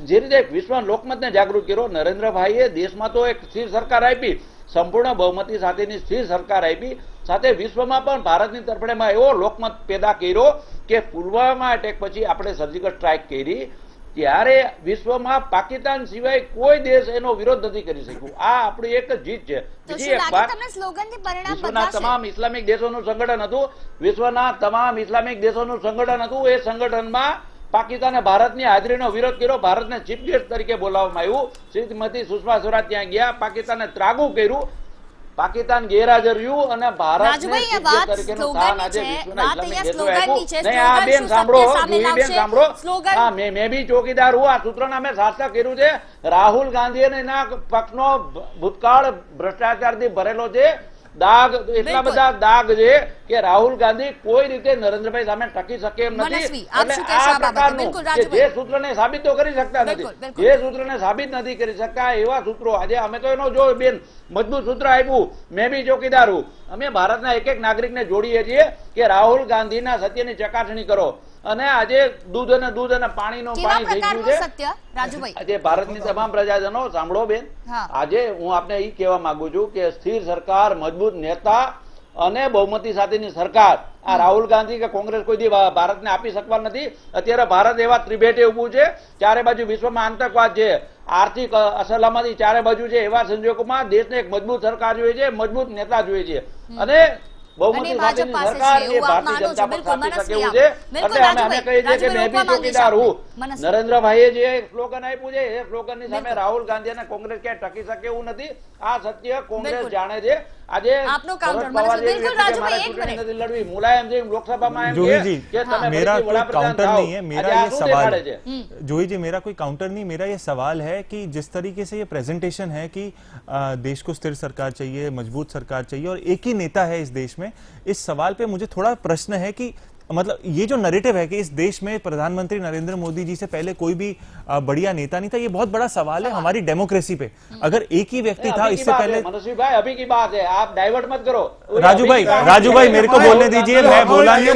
જે રીતે વિશ્વ લોકમતને જાગૃત કર્યો, નરેન્દ્રભાઈએ દેશમાં તો એક સ્થિર સરકાર આપી, સંપૂર્ણ બહુમતી સાથેની સ્થિર સરકાર આપી, સાથે વિશ્વમાં પણ ભારતની તરફેણમાં એવો લોકમત પેદા કર્યો કે પુલવામા એટેક પછી આપણે સર્જિકલ સ્ટ્રાઇક કરી ત્યારે વિશ્વમાં પાકિસ્તાન સિવાય કોઈ દેશ એનો વિરોધ નથી કરી શક્યું. આ આપણી એક જીત છે. બીજી એક વાત, વિશ્વના તમામ ઇસ્લામિક દેશોનું સંગઠન હતું, વિશ્વના તમામ ઇસ્લામિક દેશોનું સંગઠન હતું. એ સંગઠનમાં પાકિસ્તાને ભારતની હાજરીનો વિરોધ કર્યો, ભારતને ચીફ ગેસ્ટ તરીકે બોલાવવામાં આવ્યું. શ્રીમતી સુષ્મા સ્વરાજ ત્યાં ગયા, પાકિસ્તાને ત્રાગુ કર્યું, પાકિસ્તાન ગેરહાજર રહ્યું અને ભારત મેં બી ચોકીદાર હું આ સૂત્રના મેં સાર્થક કર્યું છે. રાહુલ ગાંધી અને એના પક્ષનો ભૂતકાળ ભ્રષ્ટાચારથી ભરેલો છે, દાગ એટલા બધા દાગ છે કે રાહુલ ગાંધી કોઈ રીતે નરેન્દ્રભાઈ સામે ટકી શકે એમ નથી. એટલે આ પ્રકારનું જે સૂત્રને સાબિત તો કરી શકતા નથી, જે સૂત્રને સાબિત નથી કરી શકતા એવા સૂત્રો આજે અમે તો એનો જો બેન મજબૂત સૂત્ર આપ્યું, મેં બી ચોકીદાર હું. અમે ભારતના એક એક નાગરિકને જોડીએ છીએ કે રાહુલ ગાંધીના સત્યની ચકાસણી કરો. અને આજે દૂધ અને પાણીનું પાણી થઈ ગયું છે. આજે ભારતની તમામ પ્રજાજનો સાંભળો બેન, આજે હું આપને એ કહેવા માંગુ છું કે સ્થિર સરકાર, મજબૂત નેતા અને બહુમતી સાથેની સરકાર આ રાહુલ ગાંધી કે કોંગ્રેસ કોઈ દી ભારતને આપી શકવા નથી. અત્યારે ભારત એવા ત્રિભેટે ઉભું છે, ચારે બાજુ વિશ્વમાં આતંકવાદ છે, આર્થિક અસલામતી ચારે બાજુ છે. એવા સંજોગોમાં દેશને એક મજબૂત સરકાર જોઈએ છે, મજબૂત નેતા જોઈએ છે. અને બહુમતી સાથેની સરકાર એ ભારતીય જનતા પણ સ્થાપી શકે એવું છે. એટલે અમે કહીએ છીએ કે મેં બી ચોકીદાર હું. નરેન્દ્રભાઈએ જે સ્લોગન આપ્યું છે એ સ્લોગનની સામે રાહુલ ગાંધી અને કોંગ્રેસ ક્યાંય ટકી શકે એવું નથી. આ સત્ય કોંગ્રેસ જાણે છે. આજે લડવી મુલાયમજી લોકસભામાં એમ કે તમે मेरा कोई काउंटर नहीं है, मेरा ये सवाल है जोई जी, मेरा कोई काउंटर नहीं, मेरा ये सवाल है कि जिस तरीके से ये प्रेजेंटेशन है कि देश को स्थिर सरकार चाहिए, मजबूत सरकार चाहिए और एक ही नेता है इस देश में, इस सवाल पे मुझे थोड़ा प्रश्न है कि मतलब ये जो नैरेटिव है कि इस देश में प्रधानमंत्री नरेंद्र मोदी जी से पहले कोई भी बढ़िया नेता नहीं था, ये बहुत बड़ा सवाल है हमारी डेमोक्रेसी पे. अगर एक ही व्यक्ति था इससे पहले. मनस्वी भाई अभी की बात है, आप डाइवर्ट मत करो. राजू भाई मेरे को बोलने दीजिए, मैं बोला नहीं.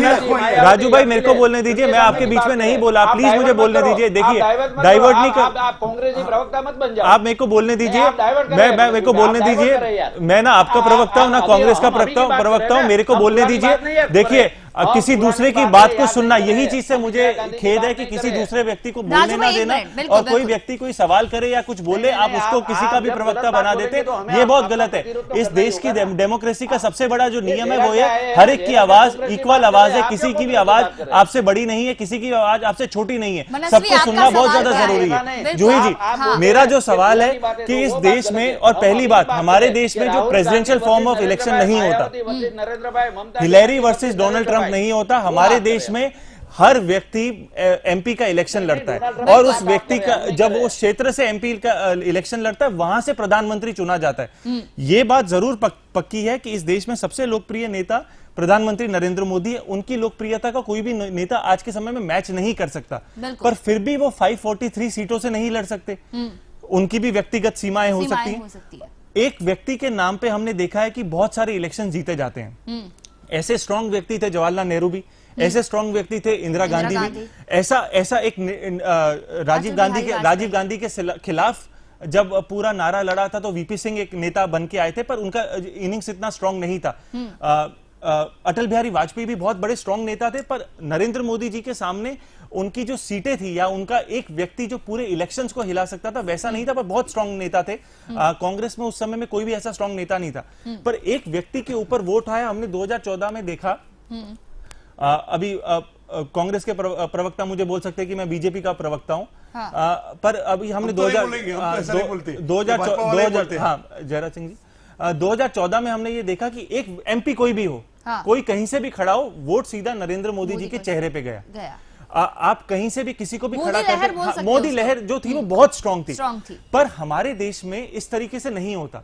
राजू भाई मेरे को बोलने दीजिए, मैं आपके बीच में नहीं बोला, प्लीज मुझे बोलने दीजिए. देखिए डाइवर्ट नहीं कर, आप कांग्रेसी प्रवक्ता मत बन जाओ. आप मेरे को बोलने दीजिए, मैं मेरे को बोलने दीजिए. मैं ना आपका प्रवक्ता हूँ ना कांग्रेस का प्रवक्ता हूँ, मेरे को बोलने दीजिए. देखिए किसी दूसरे की बात को सुनना, यही चीज से मुझे खेद है कि किसी दूसरे व्यक्ति को बोलने ना देना, और कोई व्यक्ति कोई सवाल करे या कुछ बोले आप उसको किसी का भी प्रवक्ता बना देते, ये बहुत गलत है. इस देश की डेमोक्रेसी का सबसे बड़ा जो नियम है वो है हर एक की आवाज इक्वल आवाज है, किसी की भी आवाज आपसे बड़ी नहीं है, किसी की आवाज आपसे छोटी नहीं है, सबको सुनना बहुत ज्यादा जरूरी है. जूही जी, मेरा जो सवाल है कि इस देश में, और पहली बात हमारे देश में जो प्रेसिडेंशियल फॉर्म ऑफ इलेक्शन नहीं होता, हिलेरी वर्सेस डोनाल्ड ट्रंप नहीं होता, हमारे देश में हर व्यक्ति एमपी का इलेक्शन लड़ता है, और उस व्यक्ति का जब उस क्षेत्र से एमपी का इलेक्शन लड़ता है वहां से प्रधानमंत्री चुना जाता है. ये बात जरूर पक्की है कि इस देश में सबसे लोकप्रिय नेता प्रधानमंत्री नरेंद्र मोदी है. उनकी लोकप्रियता का कोई भी नेता आज के समय में मैच नहीं कर सकता, पर फिर भी वो 543 सीटों से नहीं लड़ सकते. उनकी भी व्यक्तिगत सीमाएं हो सकती हैं. एक व्यक्ति के नाम पे हमने देखा है कि बहुत सारे इलेक्शन जीते जाते हैं. ऐसे स्ट्रांग व्यक्ति थे जवाहरलाल नेहरू भी, ऐसे स्ट्रांग व्यक्ति थे इंदिरा गांधी भी. ऐसा एक राजीव गांधी के खिलाफ जब पूरा नारा लड़ा था तो वीपी सिंह एक नेता बन के आए थे, पर उनका इनिंग्स इतना स्ट्रांग नहीं था. अटल बिहारी वाजपेयी भी बहुत बड़े स्ट्रांग नेता थे, पर नरेंद्र मोदी जी के सामने उनकी जो सीटें थी या उनका एक व्यक्ति जो पूरे इलेक्शंस को हिला सकता था वैसा नहीं था, पर बहुत स्ट्रांग नेता थे. कांग्रेस में उस समय में कोई भी ऐसा स्ट्रांग नेता नहीं था, पर एक व्यक्ति के ऊपर वोट आया. हमने 2014 में देखा. अभी कांग्रेस के प्रवक्ता मुझे बोल सकते हैं कि मैं बीजेपी का प्रवक्ता हूं, पर अभी हमने 2014 में हमने ये देखा कि एक एमपी कोई भी हो, कोई कहीं से भी खड़ा हो, वोट सीधा नरेंद्र मोदी जी के चेहरे पे गया. आप कहीं से भी किसी को भी खड़ा करके, मोदी लहर जो थी वो बहुत स्ट्रांग थी, पर हमारे देश में इस तरीके से नहीं होता.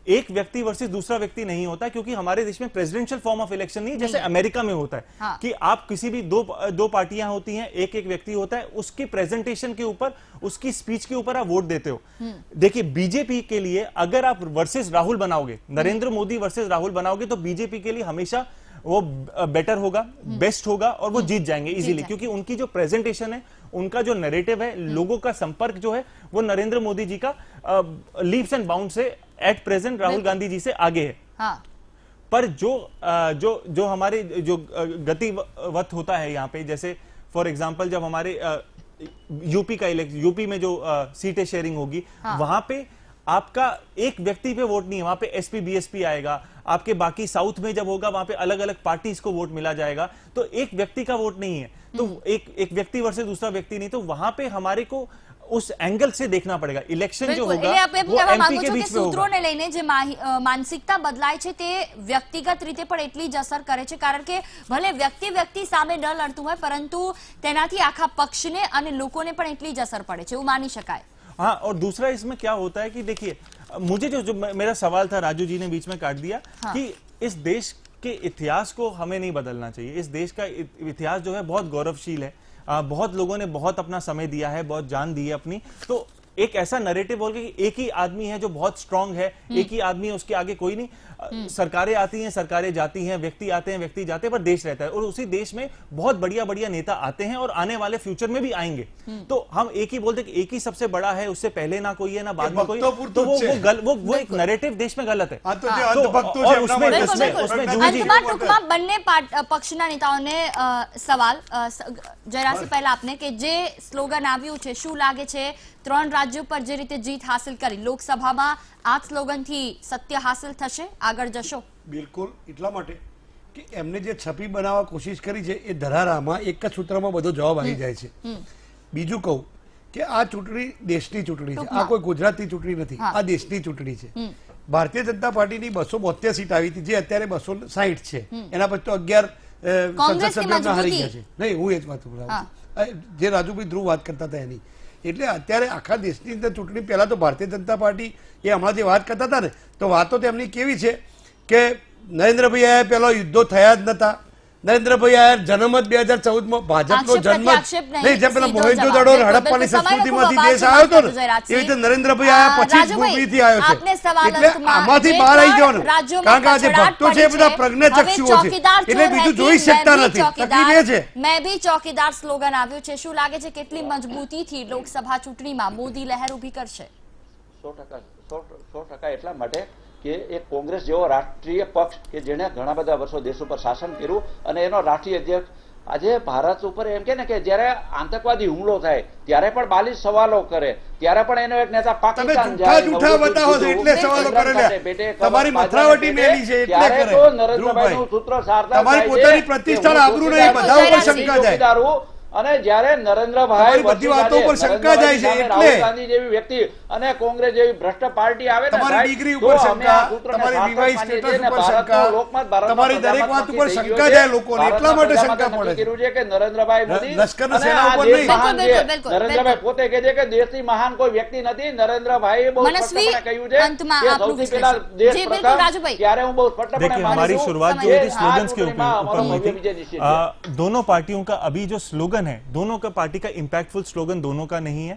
एक व्यक्ति वर्सेस दूसरा व्यक्ति नहीं होता, क्योंकि हमारे देश में प्रेसिडेंशियल फॉर्म ऑफ इलेक्शन नहीं जैसे अमेरिका में होता है कि आप किसी भी दो पार्टियां होती हैं, एक एक व्यक्ति होता है, उसकी प्रेजेंटेशन के ऊपर, उसकी स्पीच के ऊपर आप वोट देते हो. देखिए बीजेपी के लिए अगर आप वर्सेस राहुल बनाओगे, नरेंद्र मोदी वर्सेस राहुल बनाओगे, तो बीजेपी के लिए हमेशा वो बेटर होगा, बेस्ट होगा और वो जीत जाएंगे इजीली, क्योंकि उनकी जो प्रेजेंटेशन है, उनका जो नैरेटिव है, लोगों का संपर्क जो है वो नरेंद्र मोदी जी का लीप्स एंड बाउंड से एट प्रेजेंट राहुल गांधी जी से आगे है। हाँ। पर जो हमारे जो गतिवत होता है यहाँ पे, जैसे फॉर एग्जांपल जब हमारे यूपी का इलेक्शन, यूपी में जो सीटें शेयरिंग होगी, वहां पे आपका एक व्यक्ति पे वोट नहीं है, वहां पे एसपी बीएसपी आएगा। आपके बाकी साउथ में जब होगा वहां पे अलग अलग पार्टीज को वोट मिला जाएगा, तो एक व्यक्ति का वोट नहीं है, तो एक व्यक्ति वर्सेस दूसरा व्यक्ति नहीं, तो वहां पे हमारे को उस एंगल से देखना पड़ेगा। इलेक्शन जो होगा वो एमपी के बीच में होगा। सूत्रोने લઈને જે માનસિકતા બદલાય છે તે વ્યક્તિગત રીતે પણ એટલી જ અસર કરે છે, કારણ કે ભલે વ્યક્તિ સામે ન લડતું હોય, પરંતુ તેનાથી આખા પક્ષને અને લોકોને પણ એટલી જ અસર પડે છે, એવું માની શકાય। हाँ, और दूसरा इसमें क्या होता है कि देखिए, मुझे जो मेरा सवाल था, राजू जी ने बीच में काट दिया, कि इस देश के इतिहास को हमें नहीं बदलना चाहिए। इस देश का इतिहास जो है बहुत गौरवशील है, बहुत लोगों ने बहुत अपना समय दिया है, बहुत जान दी है अपनी, तो एक ऐसा नैरेटिव बोल के कि एक ही आदमी है जो बहुत स्ट्रांग है, एक ही आदमी है, उसके आगे कोई नहीं। सरकारें आती हैं, सरकारें जाती हैं, व्यक्ति आते हैं, व्यक्ति जाते हैं, पर देश रहता है, और उसी देश में बहुत बढ़िया बढ़िया नेता आते हैं और आने वाले फ्यूचर में भी आएंगे। तो हम एक ही बोलते कि एक ही सबसे बड़ा है, उससे पहले ना कोई है ना बाद में कोई, तो वो एक नैरेटिव देश में गलत है। ટૂંકમાં બંને પક્ષના નેતાઓને સવાલ જયરાજસિંહ, પહેલા આપને કે જે સ્લોગન આવ્યું છે, શું લાગે છે 3 રાજ્યો પર જે રીતે જીત હાસિલ કરી, લોકસભામાં આ સ્લોગનથી સત્ય હાસિલ થશે, આગળ જશો? બિલકુલ, એટલા માટે કે એમને જે છબી બનાવવા કોશિશ કરી છે એ ધરારામાં એક જ સૂત્રમાં બધો જવાબ આવી જાય છે। બીજું કહું કે આ ચૂંટણી દેશની ચૂંટણી છે, આ કોઈ ગુજરાતની ચૂંટણી નથી, આ દેશની ચૂંટણી છે। ભારતીય જનતા પાર્ટીની 272 સીટ આવી હતી, જે અત્યારે 260 છે, એના પછી તો 11 સંસદ સભ્યોમાં હારી ગયા છે। નહીં, હું એ જ વાત કરું છું, જે રાજુભાઈ ધ્રુવ વાત કરતા હતા એની। એટલે અત્યારે આખા દેશની અંદર ચૂંટણી પહેલા તો ભારતીય જનતા પાર્ટી એ હમણાં જે વાત કરતા હતા ને, તો વાતો તેમની કેવી છે કે નરેન્દ્રભાઈ આયા પહેલા યુદ્ધો થયા જ નતા, નરેન્દ્રભાઈ આયા જન્મ જ 2014માં, ભાજપનો જન્મ નહીં, જેમ પેલા મોહેન્જો-દડો હડપ્પાની સંસ્કૃતિમાંથી દેશ આવ્યો હતો ને, એ રીતે નરેન્દ્રભાઈ આયા પછી જ ભૂમિથી આવ્યો છે। એટલે આમાંથી બહાર આવી જવાનું, કારણ કે આ જે ભક્તો છે એ બધા પ્રજ્ઞાચક્ષુઓ છે, એટલે બીજું જોઈ શકતા નથી। તકલીફ એ છે। મેં ભી ચોકીદાર સ્લોગન આવ્યું છે, શું લાગે છે કેટલી મજબૂતીથી લોકસભા ચૂંટણીમાં મોદી લહેર ઊભી કરશે? 100% એટલા માટે કે એક કોંગ્રેસ જેવો રાષ્ટ્રીય પક્ષ કે જેણે ઘણા બધા વર્ષો દેશ ઉપર શાસન કર્યું, અને એનો રાષ્ટ્રીય અધ્યક્ષ આજે ભારત ઉપર એમ કે ને કે જ્યારે આતંકવાદી હુમલો થાય ત્યારે પણ 42 સવાલો કરે, ત્યારે પણ એનો એક નેતા પાકિસ્તાન જાય, તમારી મથરાવટી મેલી છે એટલે કરે, તો નરેન્દ્રભાઈનું સૂત્ર સાર્થક તમારી પોતાની પ્રતિષ્ઠા આબરૂ નહીં, બધા ઉપર શંકા જાય, અને જ્યારે નરેન્દ્રભાઈ બધી વાતો ઉપર શંકા જાય છે, એટલે રાહુલ ગાંધી જેવી વ્યક્તિ અને કોંગ્રેસ જેવી ભ્રષ્ટ પાર્ટી આવે ને, તમારી ડિગ્રી ઉપર શંકા, તમારી વિવાહિત સ્ટેટસ ઉપર શંકા, તમારી દરેક વાત ઉપર શંકા જાય લોકોને, એટલા માટે શંકા પડે છે કે નરેન્દ્રભાઈ મોદી લશ્કરની સેના ઉપર નહીં, નરેન્દ્રભાઈ પોતે કહે છે કે દેશની મહાન કોઈ વ્યક્તિ નથી, નરેન્દ્રભાઈએ બહુ સ્પષ્ટપણે કહ્યું છે કે સૌથી પહેલા દેશ પ્રથમ, ત્યારે હું બહુ સ્પષ્ટપણે हमारी शुरुआत जो हुई स्लोगन्स के ऊपर हुई थी। दोनों पार्टियों का अभी जो स्लोगन है, दोनों का पार्टी का इंपैक्टफुल स्लोगन दोनों का नहीं है।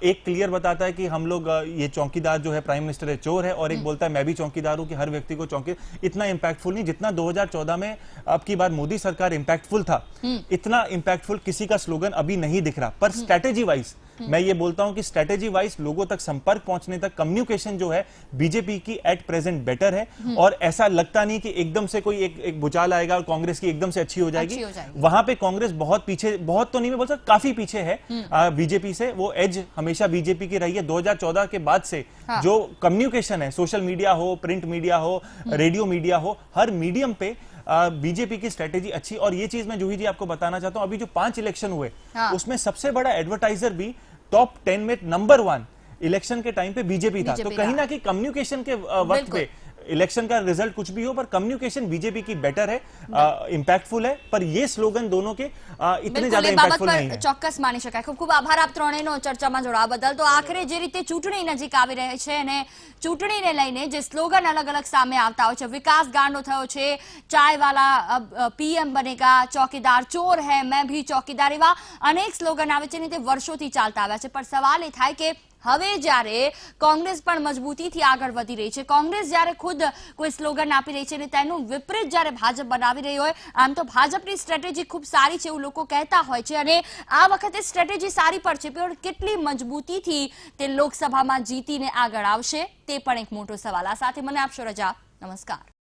एक क्लियर बताता है कि हम लोग ये चौकीदार जो है प्राइम मिनिस्टर है चोर है, और एक बोलता है मैं भी चौकीदार हूं कि हर व्यक्ति को चौकी। इतना इंपैक्टफुल नहीं जितना 2014 में अब की बार मोदी सरकार इंपैक्टफुल था, इतना इंपैक्टफुल किसी का स्लोगन अभी नहीं दिख रहा। पर स्ट्रेटेजी वाइज मैं ये बोलता हूं कि स्ट्रेटेजी वाइज लोगों तक संपर्क पहुंचने तक कम्युनिकेशन जो है बीजेपी की एट प्रेजेंट बेटर है, और ऐसा लगता नहीं कि एकदम से कोई एक भूचाल आएगा और कांग्रेस की एकदम से अच्छी हो जाएगी। वहां पे कांग्रेस बहुत पीछे, बहुत तो नहीं मैं बोल सकता, काफी पीछे है बीजेपी से। वो एज हमेशा बीजेपी की रही है। 2014 के बाद से जो कम्युनिकेशन है, सोशल मीडिया हो, प्रिंट मीडिया हो, रेडियो मीडिया हो, हर मीडियम पे बीजेपी की स्ट्रेटेजी अच्छी। और ये चीज मैं जूही जी आपको बताना चाहता हूं, अभी जो 5 इलेक्शन हुए उसमें सबसे बड़ा एडवर्टाइजर भी टॉप 10 में नंबर 1 इलेक्शन के टाइम पे बीजेपी था। तो कहीं ना कहीं कम्युनिकेशन के वक्त पे इलेक्शन का रिजल्ट कुछ भी हो, पर कम्युनिकेशन बीजेपी की बेटर है, इंपैक्टफुल है। पर ये स्लोगन दोनों के इतने ज्यादा इंपैक्टफुल नहीं है। ચોક્કસ માની શકાય। ખૂબ ખૂબ આભાર આપ ત્રણેયનો ચર્ચામાં જોડાવા બદલ। તો આખરે જે રીતે ચૂંટણી નજીક આવી રહી છે અને ચૂંટણીને લઈને જે સ્લોગન અલગ અલગ સામે આવતા હોય છે, વિકાસ ગાંડો થયો છે, ચાયવાલા પીએમ બનેગા, ચોકીદાર ચોર હૈ, मैं भी चौकीदार, એવા અનેક સ્લોગન આવે છે ને તે વર્ષોથી ચાલતા આવ્યા છે। પણ સવાલ એ થાય કે હવે જ્યારે કોંગ્રેસ પણ મજબૂતીથી આગળ વધી રહી છે, કોંગ્રેસ જ્યારે ખુદ કોઈ સ્લોગન આપી રહી છે અને તેનું વિપરીત જ્યારે ભાજપ બનાવી રહી હોય, આમ તો ભાજપની સ્ટ્રેટેજી ખૂબ સારી છે એવું લોકો કહેતા હોય છે અને આ વખતે સ્ટ્રેટેજી સારી પણ છે, પણ કેટલી મજબૂતીથી તે લોકસભામાં જીતીને આગળ આવશે તે પણ એક મોટો સવાલ. આ સાથે મને આપશો રજા. નમસ્કાર.